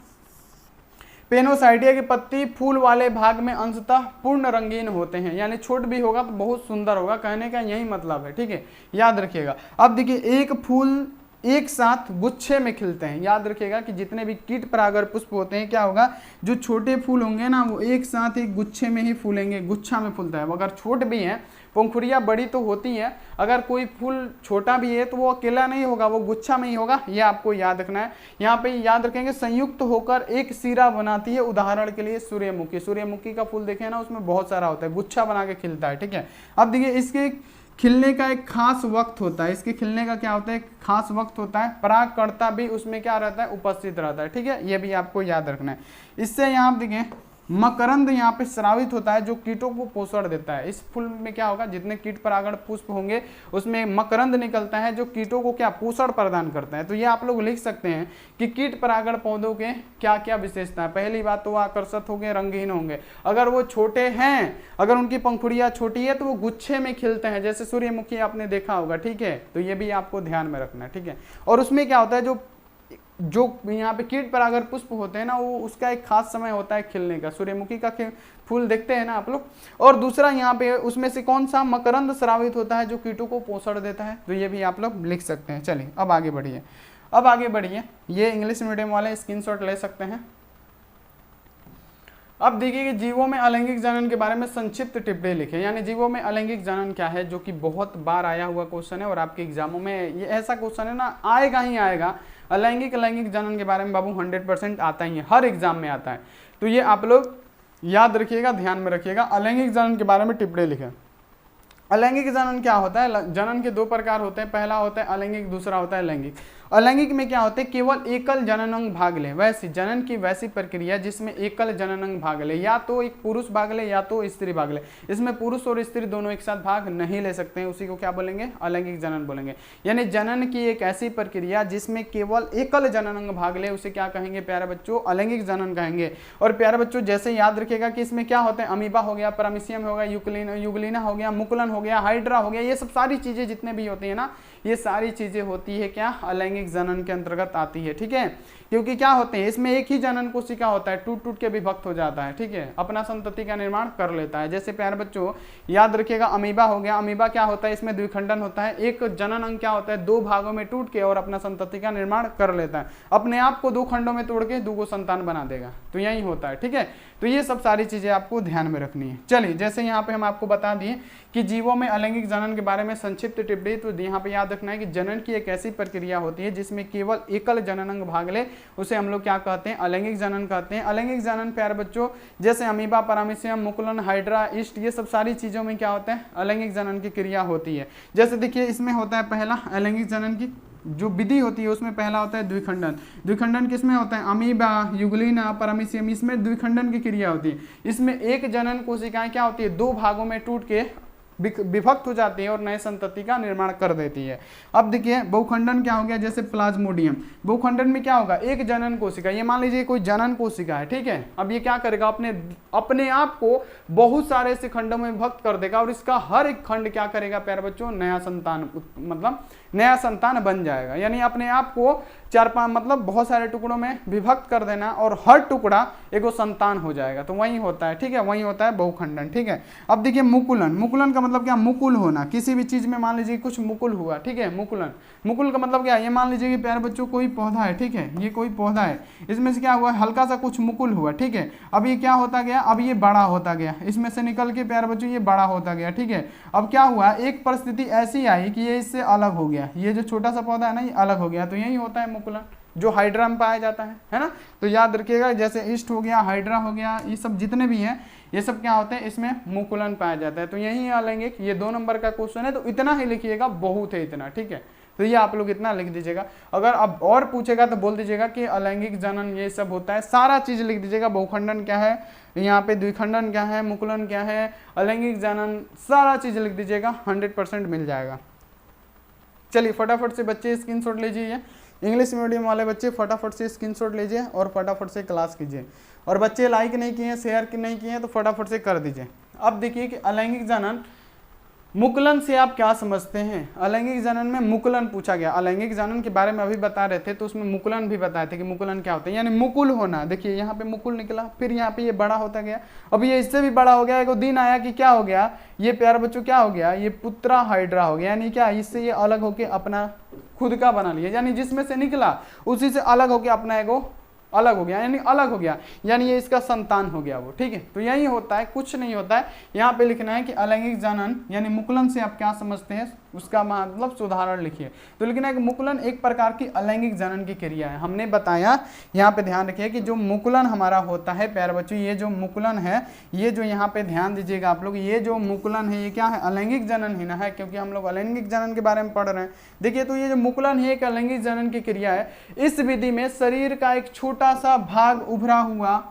पेनोसाइटिया की पत्ती फूल वाले भाग में अंशतः पूर्ण रंगीन होते हैं, यानी छोट भी होगा तो बहुत सुंदर होगा, कहने का यही मतलब है, ठीक है, याद रखिएगा। अब देखिए, एक फूल एक साथ गुच्छे में खिलते हैं। याद रखिएगा कि जितने भी कीट परागर पुष्प होते हैं क्या होगा, जो छोटे फूल होंगे ना वो एक साथ एक गुच्छे में ही फूलेंगे, गुच्छा में फूलता है। अगर छोटे भी हैं, पंखुड़ियाँ बड़ी तो होती हैं, अगर कोई फूल छोटा भी है तो वो अकेला नहीं होगा, वो गुच्छा में ही होगा। ये आपको याद रखना है। यहाँ पे याद रखेंगे संयुक्त होकर एक सिरा बनाती है। उदाहरण के लिए सूर्यमुखी, सूर्यमुखी का फूल देखें ना, उसमें बहुत सारा होता है, गुच्छा बना के खिलता है। ठीक है, अब देखिए इसके खिलने का एक खास वक्त होता है। इसके खिलने का क्या होता है, एक खास वक्त होता है। परागकर्ता भी उसमें क्या रहता है, उपस्थित रहता है। ठीक है, ये भी आपको याद रखना है। इससे यहाँ देखिए मकरंद यहाँ पे स्रावित होता है, जो कीटों को पोषण देता है। इस फूल में क्या होगा, जितने कीट परागण पुष्प होंगे उसमें मकरंद निकलता है, जो कीटों को क्या पोषण प्रदान करता है। तो ये आप लोग लिख सकते हैं कि कीट परागण पौधों के क्या क्या विशेषता है। पहली बात तो वो आकर्षक होंगे, रंगहीन होंगे। अगर वो छोटे हैं, अगर उनकी पंखुड़ियाँ छोटी है तो वो गुच्छे में खिलते हैं, जैसे सूर्यमुखी आपने देखा होगा। ठीक है, तो ये भी आपको ध्यान में रखना है। ठीक है, और उसमें क्या होता है, जो यहाँ पे कीट परागर पुष्प होते हैं ना, वो उसका एक खास समय होता है खिलने का। सूर्यमुखी का फूल देखते हैं ना आप लोग। और दूसरा यहाँ पे उसमें से कौन सा, मकरंद स्रावित होता है, जो कीटों को पोषण देता है। तो ये भी आप लोग लिख सकते हैं। चलिए अब आगे बढ़िए। ये इंग्लिश मीडियम वाले स्क्रीनशॉट ले सकते हैं। अब देखिए कि जीवों में अलैंगिक जनन के बारे में संक्षिप्त टिप्पणी लिखें। यानी जीवों में अलैंगिक जनन क्या है, जो कि बहुत बार आया हुआ क्वेश्चन है और आपके एग्जामों में ये ऐसा क्वेश्चन है ना, आएगा ही आएगा। अलैंगिक जनन के बारे में बाबू 100% आता ही है, हर एग्जाम में आता है। तो ये आप लोग याद रखिएगा, ध्यान में रखिएगा। अलैंगिक जनन के बारे में टिप्पणी लिखें। अलैंगिक जनन क्या होता है, जनन के दो प्रकार होते हैं। पहला होता है अलैंगिक, दूसरा होता है लैंगिक। अलैंगिक में क्या होता है, केवल एकल जननांग भाग ले, वैसी जनन की वैसी प्रक्रिया जिसमें एकल जननांग भाग ले, या तो एक पुरुष भाग ले या तो स्त्री भाग ले। इसमें पुरुष और स्त्री दोनों एक साथ भाग नहीं ले सकते हैं, उसी को क्या बोलेंगे, अलैंगिक जनन बोलेंगे। यानी जनन की एक ऐसी प्रक्रिया जिसमें केवल एकल जननांग भाग ले, उसे क्या कहेंगे प्यारे बच्चों, अलैंगिक जनन कहेंगे। और प्यारे बच्चों जैसे याद रखिएगा कि इसमें क्या होते हैं, अमीबा हो गया, पैरामीशियम हो गया, युगलिना हो गया, मुकुलन हो गया, हाइड्रा हो गया, ये सब सारी चीजें जितने भी होती है ना, ये सारी चीजें होती है क्या, अलैंगिक जनन के अंतर्गत आती है। ठीक है, क्योंकि क्या होते हैं, इसमें एक ही जनन कोशिका होता है, टूट टूट के विभक्त हो जाता है। ठीक है, अपना संतति का निर्माण कर लेता है। जैसे प्यारे बच्चों याद रखिएगा, अमीबा हो गया, अमीबा क्या होता है, इसमें द्विखंडन होता है। एक जनन अंग क्या होता है, दो भागों में टूट के और अपना संतति का निर्माण कर लेता है, अपने आप को दो खंडों में तोड़ के दो संतान बना देगा। तो यही होता है। ठीक है, तो ये सब सारी चीजें आपको ध्यान में रखनी है। चलिए, जैसे यहाँ पे हम आपको बता दिए कि जीवों में अलैंगिक जनन के बारे में संक्षिप्त टिप्पणी, तो यहाँ पे याद रखना है कि जनन की एक ऐसी प्रक्रिया होती है जिसमें केवल एकल जननांग भाग ले, उसे हम लोग क्या कहते हैं, अलैंगिक जनन कहते हैं। अलैंगिक जनन प्यारे बच्चों जैसे अमीबा, पैरामीशियम, मुकुलन, हाइड्रा, ईस्ट, ये सब सारी चीजों में क्या होता है, अलैंगिक जनन की क्रिया होती है। जैसे देखिए इसमें होता है पहला अलैंगिक जनन की जो विधि होती है, उसमें पहला होता है द्विखंडन। द्विखंडन किसमें होता है, अमीबा, युगलिना, पैरामीशियम, इसमें द्विखंडन की क्रिया होती है। इसमें एक जनन कोशिकाएं क्या होती है, दो भागों में टूट के विभक्त हो जाती है और नए संतति का निर्माण कर देती है। अब देखिए बहुखंडन क्या हो गया, जैसे प्लाज्मोडियम। बहुखंडन में क्या होगा, एक जनन कोशिका, ये मान लीजिए कोई जनन कोशिका है। ठीक है, अब ये क्या करेगा, अपने आप को बहुत सारे से खंडों में विभक्त कर देगा और इसका हर एक खंड क्या करेगा प्यारे बच्चों, नया संतान, मतलब नया संतान बन जाएगा। यानी अपने आप को चार पांच मतलब बहुत सारे टुकड़ों में विभक्त कर देना और हर टुकड़ा एक संतान हो जाएगा। तो वही होता है। ठीक है, वही होता है बहुखंडन। ठीक है, अब देखिए मुकुलन। मुकुलन का मतलब क्या, मुकुल होना, किसी भी चीज में मान लीजिए कुछ मुकुल हुआ। ठीक है, मुकुलन, मुकुल का मतलब क्या है, ये मान लीजिए कि प्यारे बच्चों कोई पौधा है। ठीक है, ये कोई पौधा है, इसमें से क्या हुआ, हल्का सा कुछ मुकुल हुआ। ठीक है, अब ये क्या होता गया, अब ये बड़ा होता गया, इसमें से निकल के प्यारे बच्चों ये बड़ा होता गया। ठीक है, अब क्या हुआ, एक परिस्थिति ऐसी आई कि ये इससे अलग हो गया, ये जो छोटा सा पौधा है ना, ये अलग हो गया। तो यही होता है मुकुलन, जो हाइड्रा में पाया जाता है ना। तो याद रखिएगा, जैसे ईस्ट हो गया, हाइड्रा हो गया, ये सब जितने भी हैं, ये सब क्या होते हैं, इसमें मुकुलन पाया जाता है। तो यही अलैंगिक, ये 2 नंबर का क्वेश्चन है, तो इतना ही लिखिएगा, बहुत है इतना। ठीक है, तो ये आप लोग इतना लिख दीजिएगा। अगर अब और पूछेगा तो बोल दीजिएगा कि अलैंगिक जनन ये सब होता है, सारा चीज लिख दीजिएगा। बहुखंडन क्या है, यहाँ पे द्विखंडन क्या है, मुकुलन क्या है, अलैंगिक जनन, सारा चीज लिख दीजिएगा, 100% मिल जाएगा। चलिए फटाफट से बच्चे स्क्रीनशॉट लीजिए, इंग्लिश मीडियम वाले बच्चे फटाफट से स्क्रीनशॉट लीजिए और फटाफट से क्लास कीजिए। और बच्चे लाइक नहीं किए हैं, शेयर नहीं किए हैं, तो फटाफट से कर दीजिए। अब देखिए कि अलैंगिक जनन मुकुलन से आप क्या समझते हैं? अलैंगिक जनन में मुकुलन पूछा गया। अलैंगिक जनन के बारे में अभी बता रहे थे तो उसमें मुकुलन भी बताए थे कि मुकुलन क्या होता है, यानी मुकुल होना। देखिए यहाँ पे मुकुल निकला, फिर यहाँ पे ये बड़ा होता गया, अब ये इससे भी बड़ा हो गया। एक दिन आया कि क्या हो गया, ये प्यारे बच्चों क्या हो गया, ये पुत्रा हाइड्रा हो गया, यानी क्या, इससे ये अलग होके अपना खुद का बना लिया, यानी जिसमें से निकला उसी से अलग होके अपना एगो अलग हो गया, यानी अलग हो गया, यानी ये इसका संतान हो गया वो। ठीक है, तो यही होता है, कुछ नहीं होता है। यहाँ पे लिखना है कि अलैंगिक जनन यानी मुकुलन से आप क्या समझते हैं, उसका मतलब सुधारण लिखिए। तो लिखना है कि मुकुलन एक प्रकार की अलैंगिक जनन की क्रिया है। हमने बताया, यहाँ पे ध्यान रखिए कि जो मुकुलन हमारा होता है प्यारे बच्चों, ये जो मुकुलन है, ये जो यहाँ पे ध्यान दीजिएगा आप लोग, ये जो मुकुलन है ये क्या है, अलैंगिक जनन ही ना है, क्योंकि हम लोग अलैंगिक जनन के बारे में पढ़ रहे हैं। देखिए, तो ये जो मुकुलन है एक अलैंगिक जनन की क्रिया है। इस विधि में शरीर का एक छोटा सा भाग उभरा हुआ,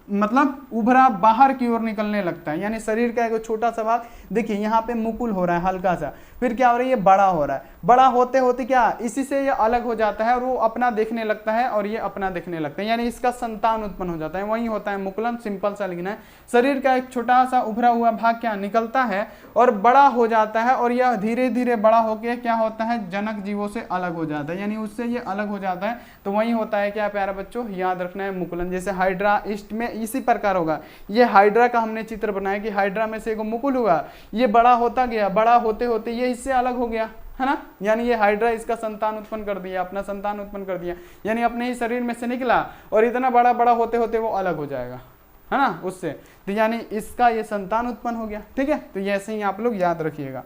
मतलब उभरा बाहर की ओर निकलने लगता है, यानी शरीर का एक छोटा सा भाग, देखिए यहाँ पे मुकुल हो रहा है हल्का सा, फिर क्या हो रहा है, ये बड़ा हो रहा है, बड़ा होते होते क्या, इसी से ये अलग हो जाता है और वो अपना देखने लगता है और ये अपना देखने लगता है, यानी इसका संतान उत्पन्न हो जाता है। वही होता है मुकुलन। सिंपल सा लिखना है, शरीर का एक छोटा सा उभरा हुआ भाग क्या निकलता है और बड़ा हो जाता है, और यह धीरे धीरे बड़ा होकर क्या होता है, जनक जीवों से अलग हो जाता है, यानी उससे ये अलग हो जाता है। तो वही होता है क्या प्यारा बच्चों, याद रखना है मुकुलन। जैसे हाइड्रा ईस्ट में इसी प्रकार होगा, ये हाइड्रा का हमने चित्र बनाया कि हाइड्रा में से एक मुकुल हुआ, ये बड़ा होता गया, बड़ा होते होते ये इससे अलग हो गया, है ना, यानी ये हाइड्रा इसका संतान उत्पन्न कर दिया, अपना संतान उत्पन्न कर दिया, यानी अपने ही शरीर में से निकला और इतना बड़ा बड़ा होते होते वो अलग हो जाएगा, है ना, उससे, तो यानी इसका ये संतान उत्पन्न हो गया। ठीक है, तो ये ऐसे ही आप लोग याद रखिएगा।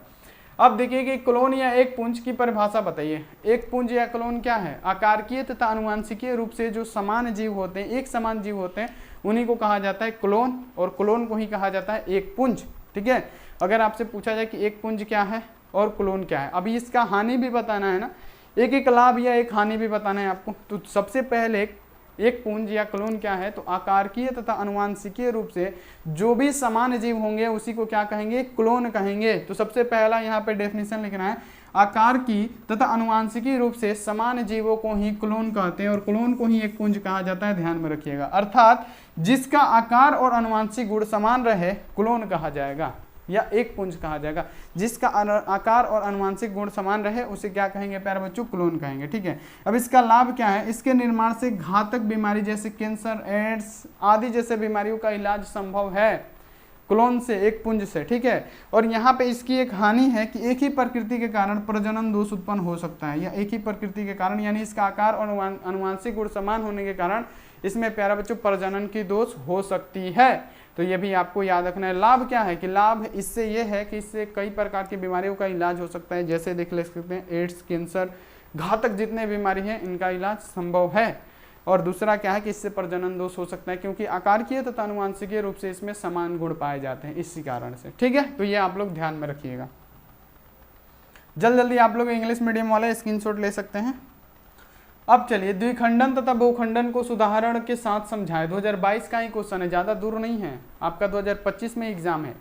अब देखिए कि क्लोन या एक पुंज की परिभाषा बताइए। एक पुंज या क्लोन क्या है, आकारकीय तथा अनुवांशिकीय रूप से जो समान जीव होते हैं, एक समान जीव होते हैं, उन्हीं को कहा जाता है क्लोन, और क्लोन को ही कहा जाता है एक पुंज। ठीक है, अगर आपसे पूछा जाए कि एक पुंज क्या है और क्लोन क्या है, अभी इसका हानि भी बताना है ना, एक एक लाभ या एक हानि भी बताना है आपको। तो सबसे पहले एक पुंज या क्लोन क्या है, तो आकारकीय तथा अनुवांशिकीय रूप से जो भी समान जीव होंगे उसी को क्या कहेंगे, क्लोन कहेंगे। तो सबसे पहला यहाँ पे डेफिनेशन लिखना है, आकार की तथा अनुवांशिकीय रूप से समान जीवों को ही क्लोन कहते हैं और क्लोन को ही एक पुंज कहा जाता है, ध्यान में रखिएगा। अर्थात जिसका आकार और अनुवांशिक गुण समान रहे क्लोन कहा जाएगा या एक पुंज कहा जाएगा। जिसका आकार और अनुवांशिक गुण समान रहे उसे क्या कहेंगे प्यारे बच्चों, क्लोन कहेंगे। ठीक है, अब इसका लाभ क्या है, इसके निर्माण से घातक बीमारी जैसे कैंसर, एड्स आदि जैसे बीमारियों का इलाज संभव है क्लोन से, एक पुंज से। ठीक है, और यहाँ पे इसकी एक हानि है कि एक ही प्रकृति के कारण प्रजनन दोष उत्पन्न हो सकता है, या एक ही प्रकृति के कारण, यानी इसका आकार और अनुवांशिक गुण समान होने के कारण इसमें प्यारा बच्चों प्रजनन की दोष हो सकती है। तो ये भी आपको याद रखना है। लाभ क्या है कि लाभ इससे ये है कि इससे कई प्रकार की बीमारियों का इलाज हो सकता है, जैसे देख ले सकते हैं एड्स, कैंसर, घातक जितने बीमारी हैं इनका इलाज संभव है। और दूसरा क्या है कि इससे प्रजनन दोष हो सकता है, क्योंकि आकारकीय तथा अनुवांशिकीय रूप से इसमें समान गुण पाए जाते हैं इसी कारण से। ठीक है, तो ये आप लोग ध्यान में रखिएगा। जल्दी आप लोग इंग्लिश मीडियम वाले स्क्रीनशॉट ले सकते हैं। अब चलिए द्विखंडन तथा बहुखंडन को उदाहरण के साथ समझाएं। 2022 का ही क्वेश्चन है, ज़्यादा दूर नहीं है, आपका 2025 में एग्जाम है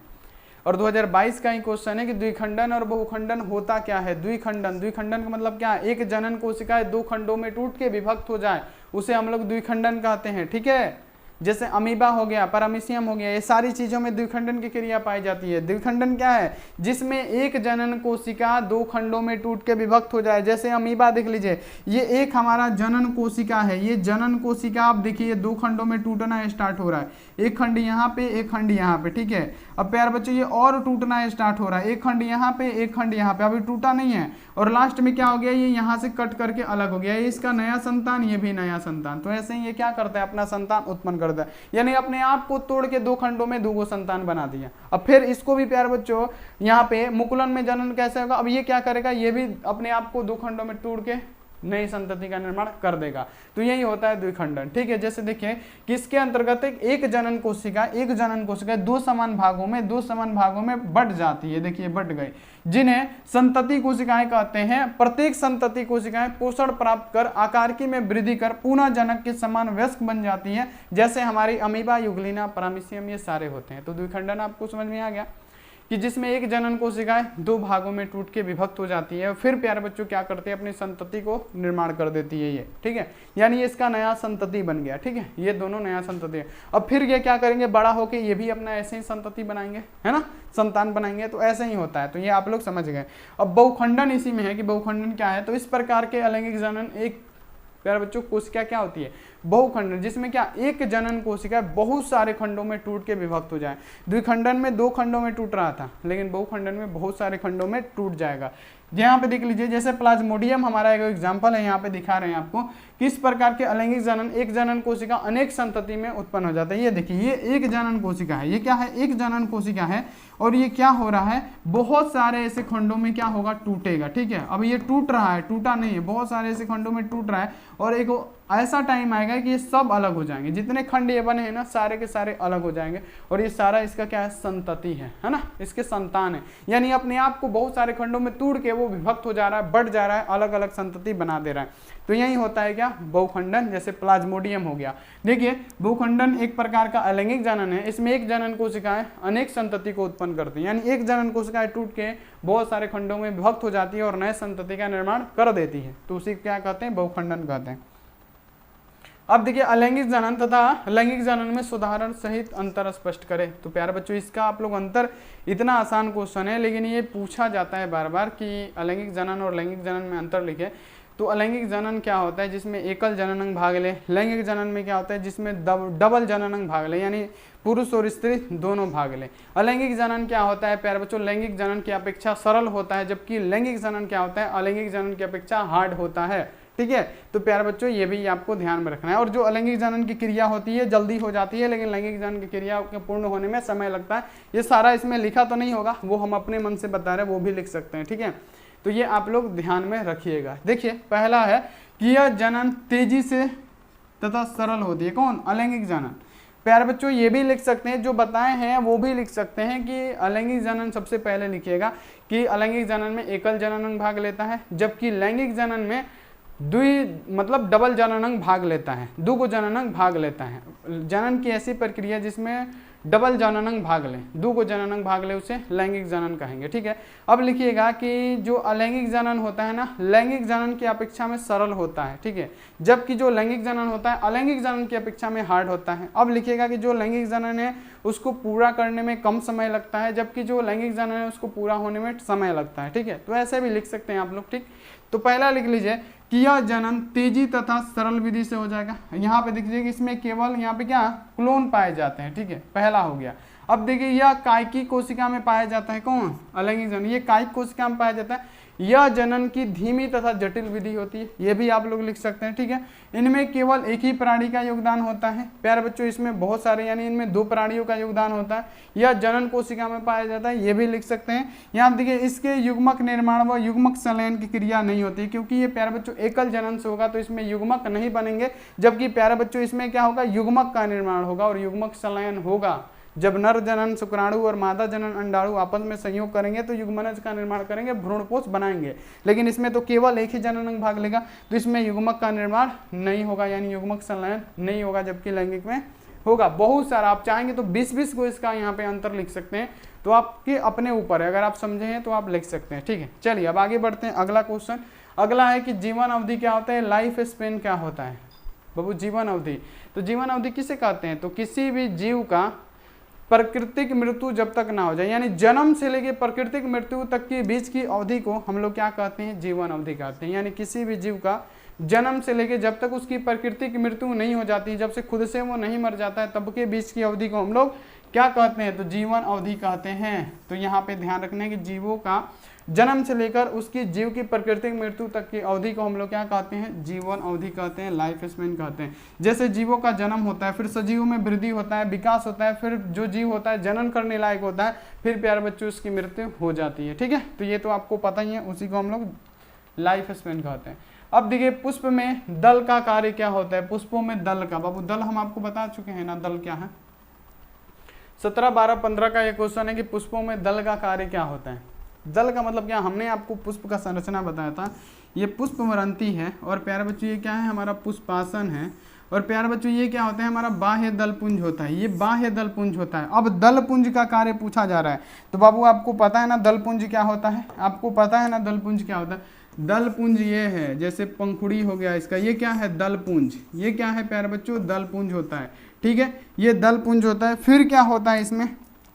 और 2022 का ही क्वेश्चन है कि द्विखंडन और बहुखंडन होता क्या है। द्विखंडन का मतलब क्या है, एक जनन कोशिका दो खंडों में टूट के विभक्त हो जाए उसे हम लोग द्विखंडन कहते हैं। ठीक है, जैसे अमीबा हो गया, पैरामीशियम हो गया, ये सारी चीजों में द्विखंडन की क्रिया पाई जाती है। द्विखंडन क्या है, जिसमें एक जनन कोशिका दो खंडों में टूट के विभक्त हो जाए। जैसे अमीबा देख लीजिए, ये एक हमारा जनन कोशिका है, ये जनन कोशिका आप देखिए दो खंडों में टूटना स्टार्ट हो रहा है, एक खंड यहाँ पे, एक खंड यहाँ पे। ठीक है, अब प्यार बच्चों ये और टूटना स्टार्ट हो रहा है, एक खंड यहाँ पे, एक खंड यहाँ पे, अभी टूटा नहीं है, और लास्ट में क्या हो गया, ये यहाँ से कट करके अलग हो गया, ये इसका नया संतान, ये भी नया संतान। तो ऐसे ही ये क्या करता है, अपना संतान उत्पन्न करता है, यानी अपने आप को तोड़ के दो खंडों में दो संतान बना दिया। अब फिर इसको भी प्यार बच्चों यहाँ पे मुकुलन में जनन कैसे होगा, अब ये क्या करेगा, ये भी अपने आप को दो खंडों में तोड़ के नई संतति का निर्माण कर देगा। तो यही होता है द्विखंडन। ठीक है, जैसे देखिए किसके अंतर्गत एक जनन कोशिका दो समान भागों में बट जाती है। देखिए बट गई, जिन्हें संतति कोशिकाएं कहते हैं। प्रत्येक संतति कोशिकाएं पोषण प्राप्त कर आकारकी में वृद्धि कर पुनः जनक के समान वयस्क बन जाती हैं, जैसे हमारी अमीबा, युगलिना, पैरामीशियम, ये सारे होते हैं। तो द्विखंडन आपको समझ में आ गया। कि जिसमें एक जनन कोशिकाएं दो भागों में टूट के विभक्त हो जाती है, फिर प्यारे बच्चों क्या करते हैं, अपनी संतति को निर्माण कर देती है ये, ठीक है। यानी ये इसका नया संतति बन गया, ठीक है, ये दोनों नया संतति है। अब फिर ये क्या करेंगे, बड़ा होके ये भी अपना ऐसे ही संतति बनाएंगे, है ना, संतान बनाएंगे, तो ऐसे ही होता है। तो ये आप लोग समझ गए। अब बहुखंडन इसी में है कि बहुखंडन क्या है। तो इस प्रकार के अलैंगिक जनन एक प्यारे बच्चों कोशिका क्या होती है, बहुखंडन, जिसमें क्या एक जनन कोशिका बहुत सारे खंडों में टूट के विभक्त हो जाए। द्विखंडन में 2 खंडों में टूट रहा था, लेकिन बहुखंडन में बहुत सारे खंडों में टूट जाएगा। यहाँ पे देख लीजिए, जैसे प्लाज्मोडियम हमारा एक एग्जाम्पल है, यहाँ पे दिखा रहे हैं आपको किस प्रकार के अलैंगिक जनन, एक जनन कोशिका अनेक संतति में उत्पन्न हो जाता है। ये देखिए, ये एक जनन कोशिका है, ये क्या है, एक जनन कोशिका है, और ये क्या हो रहा है, बहुत सारे ऐसे खंडों में क्या होगा, टूटेगा, ठीक है। अब ये टूट रहा है, टूटा नहीं है, बहुत सारे ऐसे खंडों में टूट रहा है, और एक ऐसा टाइम आएगा कि ये सब अलग हो जाएंगे, जितने खंड ये बने हैं ना, सारे के सारे अलग हो जाएंगे, और ये सारा इसका क्या है, संतति है ना, इसके संतान है। यानी अपने आप को बहुत सारे खंडों में तोड़ के वो विभक्त हो जा रहा है, बढ़ जा रहा है, अलग अलग संतति बना दे रहा है। तो यही होता है क्या, बहुखंडन, जैसे प्लाज्मोडियम हो गया। देखिए, बहुखंडन एक प्रकार का अलैंगिक जनन है, इसमें एक जनन कोशिकाएं अनेक संतति को उत्पन्न करती है, यानी एक जनन कोशिकाएं टूट के बहुत सारे खंडों में विभक्त हो जाती है और नए संतति का निर्माण कर देती है, तो उसी क्या कहते हैं, बहुखंडन कहते हैं। अब देखिए, अलैंगिक जनन तथा लैंगिक जनन में सुधारण सहित अंतर स्पष्ट करें। तो प्यारे बच्चों, इसका आप लोग अंतर, इतना आसान क्वेश्चन है, लेकिन ये पूछा जाता है बार बार कि अलैंगिक जनन और लैंगिक जनन में अंतर लिखे। तो अलैंगिक जनन क्या होता है, जिसमें एकल जननांग भाग ले। लैंगिक जनन में क्या होता है, जिसमें डबल जननांग भाग ले, यानी पुरुष और स्त्री दोनों भाग ले। अलैंगिक जनन क्या होता है प्यारे बच्चों, लैंगिक जनन की अपेक्षा सरल होता है, जबकि लैंगिक जनन क्या होता है, अलैंगिक जनन की अपेक्षा हार्ड होता है, ठीक है। तो प्यारे बच्चों, ये भी आपको ध्यान में रखना है। और जो अलैंगिक जनन की क्रिया होती है जल्दी हो जाती है, लेकिन लैंगिक जनन की क्रिया के पूर्ण होने में समय लगता है। ये सारा इसमें लिखा तो नहीं होगा, वो हम अपने मन से बता रहे हैं, वो भी लिख सकते हैं, ठीक है। तो ये आप लोग ध्यान में रखिएगा। देखिए, पहला है कि यह जनन तेजी से तथा सरल होती है, कौन, अलैंगिक जनन। प्यारे बच्चों, ये भी लिख सकते हैं, जो बताए हैं वो भी लिख सकते हैं कि अलैंगिक जनन सबसे पहले लिखिएगा कि अलैंगिक जनन में एकल जननांग भाग लेता है, जबकि लैंगिक जनन में मतलब डबल जननांग भाग लेता है, 2 जननांग भाग लेता है। जनन की ऐसी प्रक्रिया जिसमें डबल जननांग भाग ले, 2 जननांग भाग ले, उसे लैंगिक जनन कहेंगे, ठीक है। अब लिखिएगा कि जो अलैंगिक जनन होता है ना, लैंगिक जनन की अपेक्षा में सरल होता है, ठीक है, जबकि जो लैंगिक जनन होता है अलैंगिक जनन की अपेक्षा में हार्ड होता है। अब लिखिएगा कि जो लैंगिक जनन है उसको पूरा करने में कम समय लगता है, जबकि जो लैंगिक जनन है उसको पूरा होने में समय लगता है, ठीक है। तो ऐसे भी लिख सकते हैं आप लोग, ठीक। तो पहला लिख लीजिए कि यह जनन तेजी तथा सरल विधि से हो जाएगा। यहाँ पे देखिए कि इसमें केवल यहाँ पे क्या, क्लोन पाए जाते हैं, ठीक है, पहला हो गया। अब देखिए, यह कायिकी कोशिका में पाया जाता है, कौन, अलैंगिक जनन, ये कायिक कोशिका में पाया जाता है। यह जनन की धीमी तथा जटिल विधि होती है, ये भी आप लोग लिख सकते हैं, ठीक है। इनमें केवल एक ही प्राणी का योगदान होता है। प्यारे बच्चों, इसमें बहुत सारे, यानी इनमें 2 प्राणियों का योगदान होता है। यह जनन कोशिका में पाया जाता है, ये भी लिख सकते हैं। यहाँ देखिए, इसके युग्मक निर्माण व युग्मक संलयन की क्रिया नहीं होती, क्योंकि ये प्यारे बच्चों एकल जनन से होगा, तो इसमें युग्मक नहीं बनेंगे, जबकि प्यारे बच्चों इसमें क्या होगा, युग्मक का निर्माण होगा और युग्मक संलयन होगा। जब नर जनन शुक्राणु और मादा जनन अंडाणु आपस में संयोग करेंगे तो युग्मनज का निर्माण करेंगे, भ्रूणपोष बनाएंगे। लेकिन इसमें तो केवल एक ही जननांग भाग लेगा, तो इसमें युग्मक का निर्माण नहीं होगा, यानी युग्मक संलयन नहीं होगा, जबकि लैंगिक में होगा। बहुत सारा, आप चाहेंगे तो 20-20 को इसका यहाँ पे अंतर लिख सकते हैं, तो आपके अपने ऊपर है, अगर आप समझे हैं तो आप लिख सकते हैं, ठीक है। चलिए अब आगे बढ़ते हैं। अगला क्वेश्चन, अगला है कि जीवन अवधि क्या होता है, लाइफ स्पेन क्या होता है बाबू, जीवन अवधि। तो जीवन अवधि किसे कहते हैं, तो किसी भी जीव का प्राकृतिक मृत्यु जब तक ना हो जाए, यानी जन्म से लेके प्राकृतिक मृत्यु तक के बीच की अवधि को हम लोग क्या कहते हैं, जीवन अवधि कहते हैं। यानी किसी भी जीव का जन्म से लेके जब तक उसकी प्राकृतिक मृत्यु नहीं हो जाती, जब से खुद से वो नहीं मर जाता है, तब के बीच की अवधि को हम लोग क्या कहते हैं, तो जीवन अवधि कहते हैं। तो यहाँ पे ध्यान रखना है कि जीवों का जन्म से लेकर उसकी जीव की प्राकृतिक मृत्यु तक की अवधि को हम लोग क्या कहते हैं, जीवन अवधि कहते हैं, लाइफ स्पेन कहते हैं। जैसे जीवों का जन्म होता है, फिर सजीवों में वृद्धि होता है, विकास होता है, फिर जो जीव होता है जनन करने लायक होता है, फिर प्यारे बच्चों उसकी मृत्यु हो जाती है, ठीक है। तो ये तो आपको पता ही है, उसी को हम लोग लाइफ स्पेन कहते हैं। अब देखिए, पुष्प में दल का कार्य क्या होता है, पुष्पों में दल का, बाबू दल हम आपको बता चुके हैं ना, दल क्या है। 17, 12, 15 का ये क्वेश्चन है कि पुष्पों में दल का कार्य क्या होता है। दल का मतलब क्या, हमने आपको पुष्प का संरचना बताया था, ये पुष्पमरंती है, और प्यारे बच्चों ये क्या है, हमारा पुष्पासन है, और प्यारे बच्चों ये क्या होता है, हमारा बाह्य दलपुंज होता है, ये बाह्य दलपुंज होता है। अब दलपुंज का कार्य पूछा जा रहा है, तो बाबू आपको पता है ना दलपुंज क्या होता है, आपको पता है ना दलपुंज क्या होता है। दलपुंज ये है, जैसे पंखुड़ी हो गया इसका, ये क्या है दलपुंज, ये क्या है प्यारे बच्चों दलपुंज होता है, ठीक है, ये दलपुंज होता है। फिर क्या होता है इसमें,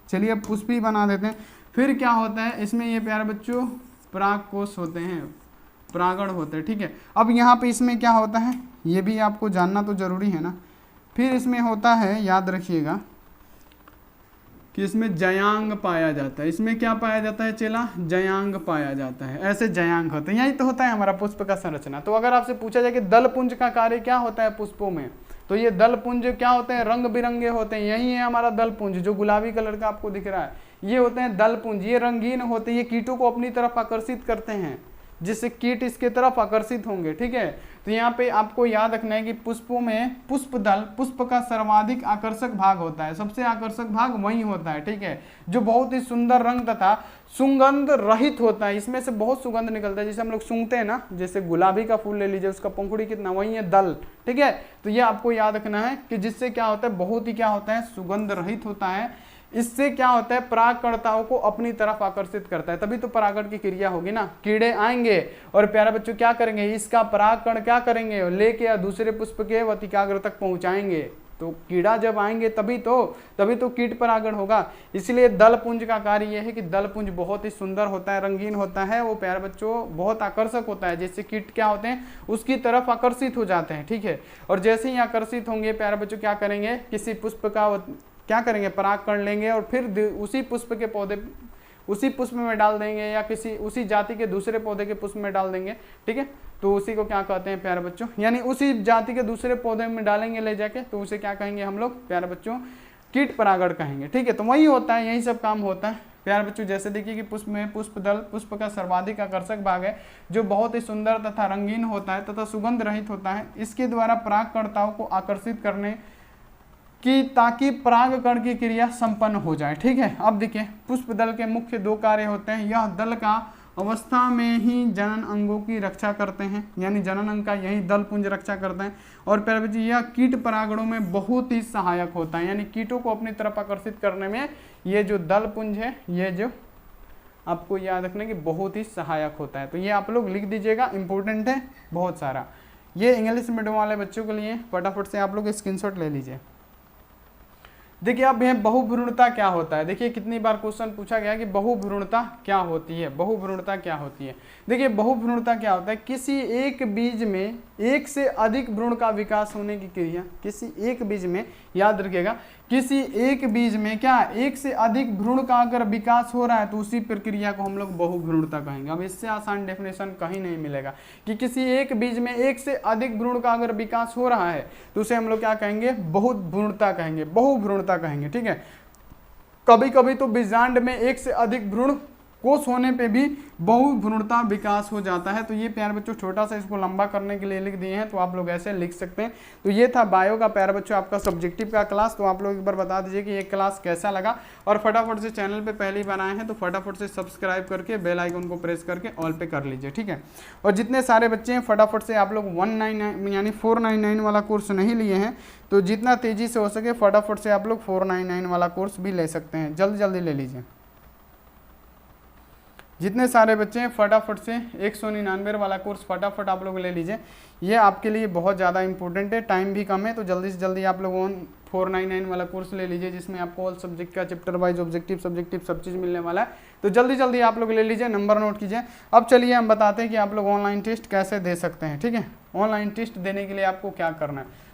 चलिए अब पुष्पी बना देते हैं। फिर क्या होता है इसमें, ये प्यारे बच्चों परागकोश होते हैं, परागण होते हैं, ठीक है। अब यहाँ पे इसमें क्या होता है ये भी आपको जानना तो जरूरी है ना। फिर इसमें होता है, याद रखिएगा कि इसमें जयांग पाया जाता है। इसमें क्या पाया जाता है चेला, जयांग पाया जाता है, ऐसे जयांग होते हैं। यही तो होता है हमारा पुष्प का संरचना। तो अगर आपसे पूछा जाए कि दलपुंज का कार्य क्या होता है पुष्पों में, तो ये दलपुंज क्या होते हैं, रंग बिरंगे होते हैं। यही है हमारा दलपुंज, जो गुलाबी कलर का आपको दिख रहा है, ये होते हैं दलपुंज। ये रंगीन होते हैं, ये कीटों को अपनी तरफ आकर्षित करते हैं, जिससे कीट इसके तरफ आकर्षित होंगे, ठीक है। तो यहाँ पे आपको याद रखना है कि पुष्पों में पुष्प दल, पुष्प का सर्वाधिक आकर्षक भाग होता है, सबसे आकर्षक भाग वही होता है, ठीक है, जो बहुत ही सुंदर रंग तथा सुगंध रहित होता है। इसमें से बहुत सुगंध निकलता है, जैसे हम लोग सूंघते हैं ना, जैसे गुलाबी का फूल ले लीजिए, उसका पंखुड़ी कितना, वही है दल, ठीक है। तो ये आपको याद रखना है कि जिससे क्या होता है, बहुत ही क्या होता है, सुगंध रहित होता है। इससे क्या होता है, परागकर्ताओं को अपनी तरफ आकर्षित करता है, तभी तो परागण की क्रिया होगी ना। कीड़े आएंगे और प्यारे बच्चों क्या करेंगे, इसका परागकण क्या करेंगे, लेके या दूसरे पुष्प के वतिकाग्र तक पहुंचाएंगे। तो कीड़ा जब आएंगे तभी तो कीट परागण होगा। इसलिए दलपुंज का कार्य यह है कि दलपुंज बहुत ही सुंदर होता है, रंगीन होता है, वो प्यारे बच्चों बहुत आकर्षक होता है, जिससे कीट क्या होते हैं उसकी तरफ आकर्षित हो जाते हैं, ठीक है। और जैसे ही आकर्षित होंगे प्यारे बच्चों क्या करेंगे, किसी पुष्प का क्या करेंगे, परागकण लेंगे और फिर उसी पुष्प के पौधे, उसी पुष्प में डाल देंगे, या किसी उसी जाति के दूसरे पौधे के पुष्प में डाल देंगे, ठीक है। तो उसी को क्या कहते हैं प्यारे बच्चों, यानी उसी जाति के दूसरे पौधे में डालेंगे ले जाके, तो उसे क्या कहेंगे हम लोग प्यारे बच्चों, कीट परागण कहेंगे, ठीक है। तो वही होता है, यही सब काम होता है प्यारे बच्चों। जैसे देखिए कि पुष्प में पुष्प दल पुष्प का सर्वाधिक आकर्षक भाग है, जो बहुत ही सुंदर तथा रंगीन होता है तथा सुगंध रहित होता है। इसके द्वारा परागकर्ताओं को आकर्षित करने कि ताकि परागकण की क्रिया संपन्न हो जाए, ठीक है। अब देखिए पुष्प दल के मुख्य दो कार्य होते हैं। यह दल का अवस्था में ही जनन अंगों की रक्षा करते हैं, यानी जनन अंग का यही दल पुंज रक्षा करते हैं। और प्यारे बच्चों यह कीट परागणों में बहुत ही सहायक होता है, यानी कीटों को अपनी तरफ आकर्षित करने में ये जो दल पुंज है, ये जो आपको याद रखना कि बहुत ही सहायक होता है। तो ये आप लोग लिख दीजिएगा, इंपॉर्टेंट है बहुत सारा। ये इंग्लिश मीडियम वाले बच्चों के लिए फटाफट से आप लोग स्क्रीनशॉट ले लीजिए। देखिए अब यह बहुभ्रूणता क्या होता है। देखिए कितनी बार क्वेश्चन पूछा गया कि बहुभ्रूणता क्या होती है, बहुभ्रूणता क्या होती है। देखिए बहुभ्रूणता क्या होता है, किसी एक बीज में एक से अधिक भ्रूण का विकास होने की क्रिया। किसी एक बीज में, याद रखिएगा, किसी एक बीज में क्या एक से अधिक भ्रूण का अगर विकास हो रहा है तो उसी प्रक्रिया को हम लोग बहुभ्रूणता कहेंगे। अब इससे आसान डेफिनेशन कहीं नहीं मिलेगा कि किसी एक बीज में एक से अधिक भ्रूण का अगर विकास हो रहा है तो उसे हम लोग क्या कहेंगे, बहुभ्रूणता कहेंगे, बहुभ्रूणता कहेंगे, ठीक है। कभी कभी तो बीजांड में एक से अधिक भ्रूण कोष होने पे भी बहुभ्रूणता विकास हो जाता है। तो ये प्यारे बच्चों छोटा सा इसको लंबा करने के लिए लिख दिए हैं, तो आप लोग ऐसे लिख सकते हैं। तो ये था बायो का प्यारे बच्चों आपका सब्जेक्टिव का क्लास। तो आप लोग एक बार बता दीजिए कि ये क्लास कैसा लगा, और फटाफट से चैनल पे पहले ही बनाए हैं तो फटाफट से सब्सक्राइब करके बेल आइकन को प्रेस करके ऑल पे कर लीजिए, ठीक है। और जितने सारे बच्चे हैं फटाफट से आप लोग 199 यानी 499 वाला कोर्स नहीं लिए हैं, तो जितना तेजी से हो सके फटाफट से आप लोग 499 वाला कोर्स भी ले सकते हैं, जल्दी जल्दी ले लीजिए। जितने सारे बच्चे हैं फटाफट से 199 वाला कोर्स फटाफट आप लोग ले लीजिए। ये आपके लिए बहुत ज़्यादा इंपॉर्टेंट है, टाइम भी कम है, तो जल्दी से जल्दी आप लोग 499 वाला कोर्स ले लीजिए, जिसमें आपको ऑल सब्जेक्ट का चैप्टर वाइज ऑब्जेक्टिव सब्जेक्टिव सब चीज़ मिलने वाला है। तो जल्दी जल्दी आप लोग ले लीजिए, नंबर नोट कीजिए। अब चलिए हम बताते हैं कि आप लोग ऑनलाइन टेस्ट कैसे दे सकते हैं, ठीक है। ऑनलाइन टेस्ट देने के लिए आपको क्या करना है,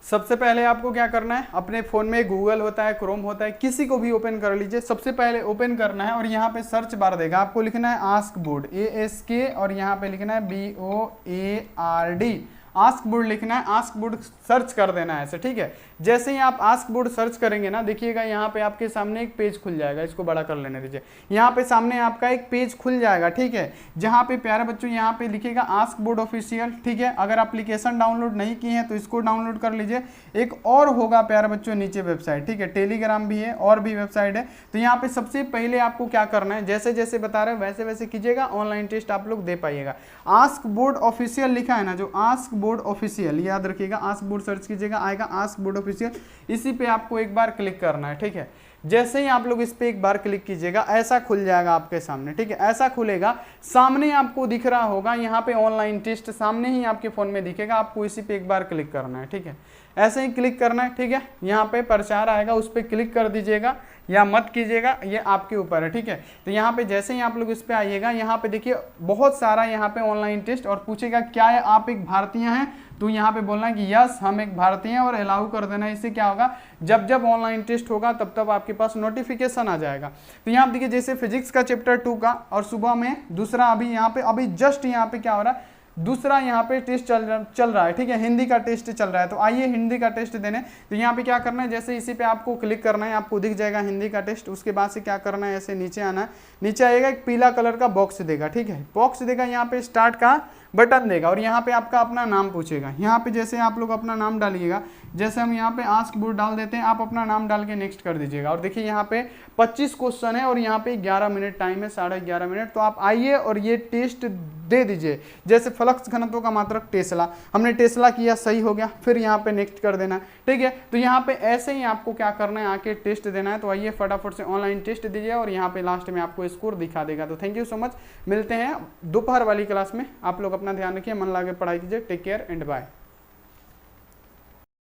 सबसे पहले आपको क्या करना है, अपने फ़ोन में गूगल होता है, क्रोम होता है, किसी को भी ओपन कर लीजिए। सबसे पहले ओपन करना है और यहाँ पे सर्च बार देगा, आपको लिखना है आस्क बोर्ड, ASK, और यहाँ पे लिखना है BOARD, आस्क बोर्ड लिखना है। आस्क बोर्ड सर्च कर देना है ऐसे, ठीक है। जैसे ही आप आस्क बोर्ड सर्च करेंगे ना, देखिएगा यहाँ पे आपके सामने एक पेज खुल जाएगा, इसको बड़ा कर लेने दीजिए। यहाँ पे सामने आपका एक पेज खुल जाएगा, ठीक है, जहाँ पे प्यारे बच्चों यहाँ पे लिखेगा आस्क बोर्ड ऑफिशियल, ठीक है। अगर एप्लीकेशन डाउनलोड नहीं की है तो इसको डाउनलोड कर लीजिए। एक और होगा प्यारे बच्चों नीचे वेबसाइट, ठीक है, टेलीग्राम भी है और भी वेबसाइट है। तो यहाँ पे सबसे पहले आपको क्या करना है, जैसे जैसे बता रहे हैं वैसे वैसे कीजिएगा, ऑनलाइन टेस्ट आप लोग दे पाइएगा। आस्क बोर्ड ऑफिशियल लिखा है ना, जो आस्क बोर्ड ऑफिशियल, याद रखिएगा, आस्क बोर्ड सर्च कीजिएगा, आएगा आस्क बोर्ड ऑफिशियल, इसी पे आपको एक बार क्लिक करना है, ठीक है। जैसे ही आप लोग इस पे एक बार क्लिक कीजिएगा ऐसा खुल जाएगा आपके सामने, ठीक है। ऐसा खुलेगा, सामने आपको दिख रहा होगा यहाँ पे ऑनलाइन टेस्ट, सामने ही आपके फोन में दिखेगा, आपको इसी पे एक बार क्लिक करना है, ठीक है। ऐसे ही क्लिक करना है, ठीक है। यहाँ पे प्रचार आएगा, उस पर क्लिक कर दीजिएगा या मत कीजिएगा, ये आपके ऊपर है, ठीक है। तो यहाँ पे जैसे ही आप लोग इस पे आइएगा, यहाँ पे देखिए बहुत सारा यहाँ पे ऑनलाइन टेस्ट, और पूछेगा क्या है आप एक भारतीय हैं, तो यहाँ पे बोलना है कि यस हम एक भारतीय हैं और अलाउ कर देना। इससे क्या होगा, जब जब ऑनलाइन टेस्ट होगा तब तब आपके पास नोटिफिकेशन आ जाएगा। तो यहाँ पे देखिए जैसे फिजिक्स का चैप्टर 2 का, और सुबह में दूसरा, अभी यहाँ पे अभी जस्ट यहाँ पे क्या हो रहा है, दूसरा यहाँ पे टेस्ट चल रहा है, ठीक है, हिंदी का टेस्ट चल रहा है। तो आइए हिंदी का टेस्ट देने। तो यहाँ पे क्या करना है, जैसे इसी पे आपको क्लिक करना है, आपको दिख जाएगा हिंदी का टेस्ट। उसके बाद से क्या करना है, ऐसे नीचे आना है, नीचे आएगा एक पीला कलर का बॉक्स देगा, ठीक है, बॉक्स देगा, यहाँ पे स्टार्ट का बटन देगा, और यहाँ पे आपका अपना नाम पूछेगा। यहाँ पे जैसे आप लोग अपना नाम डालिएगा, जैसे हम यहाँ पे आस्क बोर्ड डाल देते हैं, आप अपना नाम डाल के नेक्स्ट कर दीजिएगा। और देखिए यहाँ पे 25 क्वेश्चन है और यहाँ पे 11 मिनट टाइम है, 11:30 मिनट। तो आप आइए और ये टेस्ट दे दीजिए। जैसे फ्लक्स घनत्व का मात्रक टेस्ला, हमने टेस्ला किया, सही हो गया, फिर यहाँ पे नेक्स्ट कर देना, ठीक है। तो यहाँ पे ऐसे ही आपको क्या करना है, आके टेस्ट देना है। तो आइए फटाफट से ऑनलाइन टेस्ट दीजिए, और यहाँ पे लास्ट में आपको स्कोर दिखा देगा। तो थैंक यू सो मच, मिलते हैं दोपहर वाली क्लास में। आप लोग अपना ध्यान रखिए, मन लगा के पढ़ाई कीजिए। Take care and bye.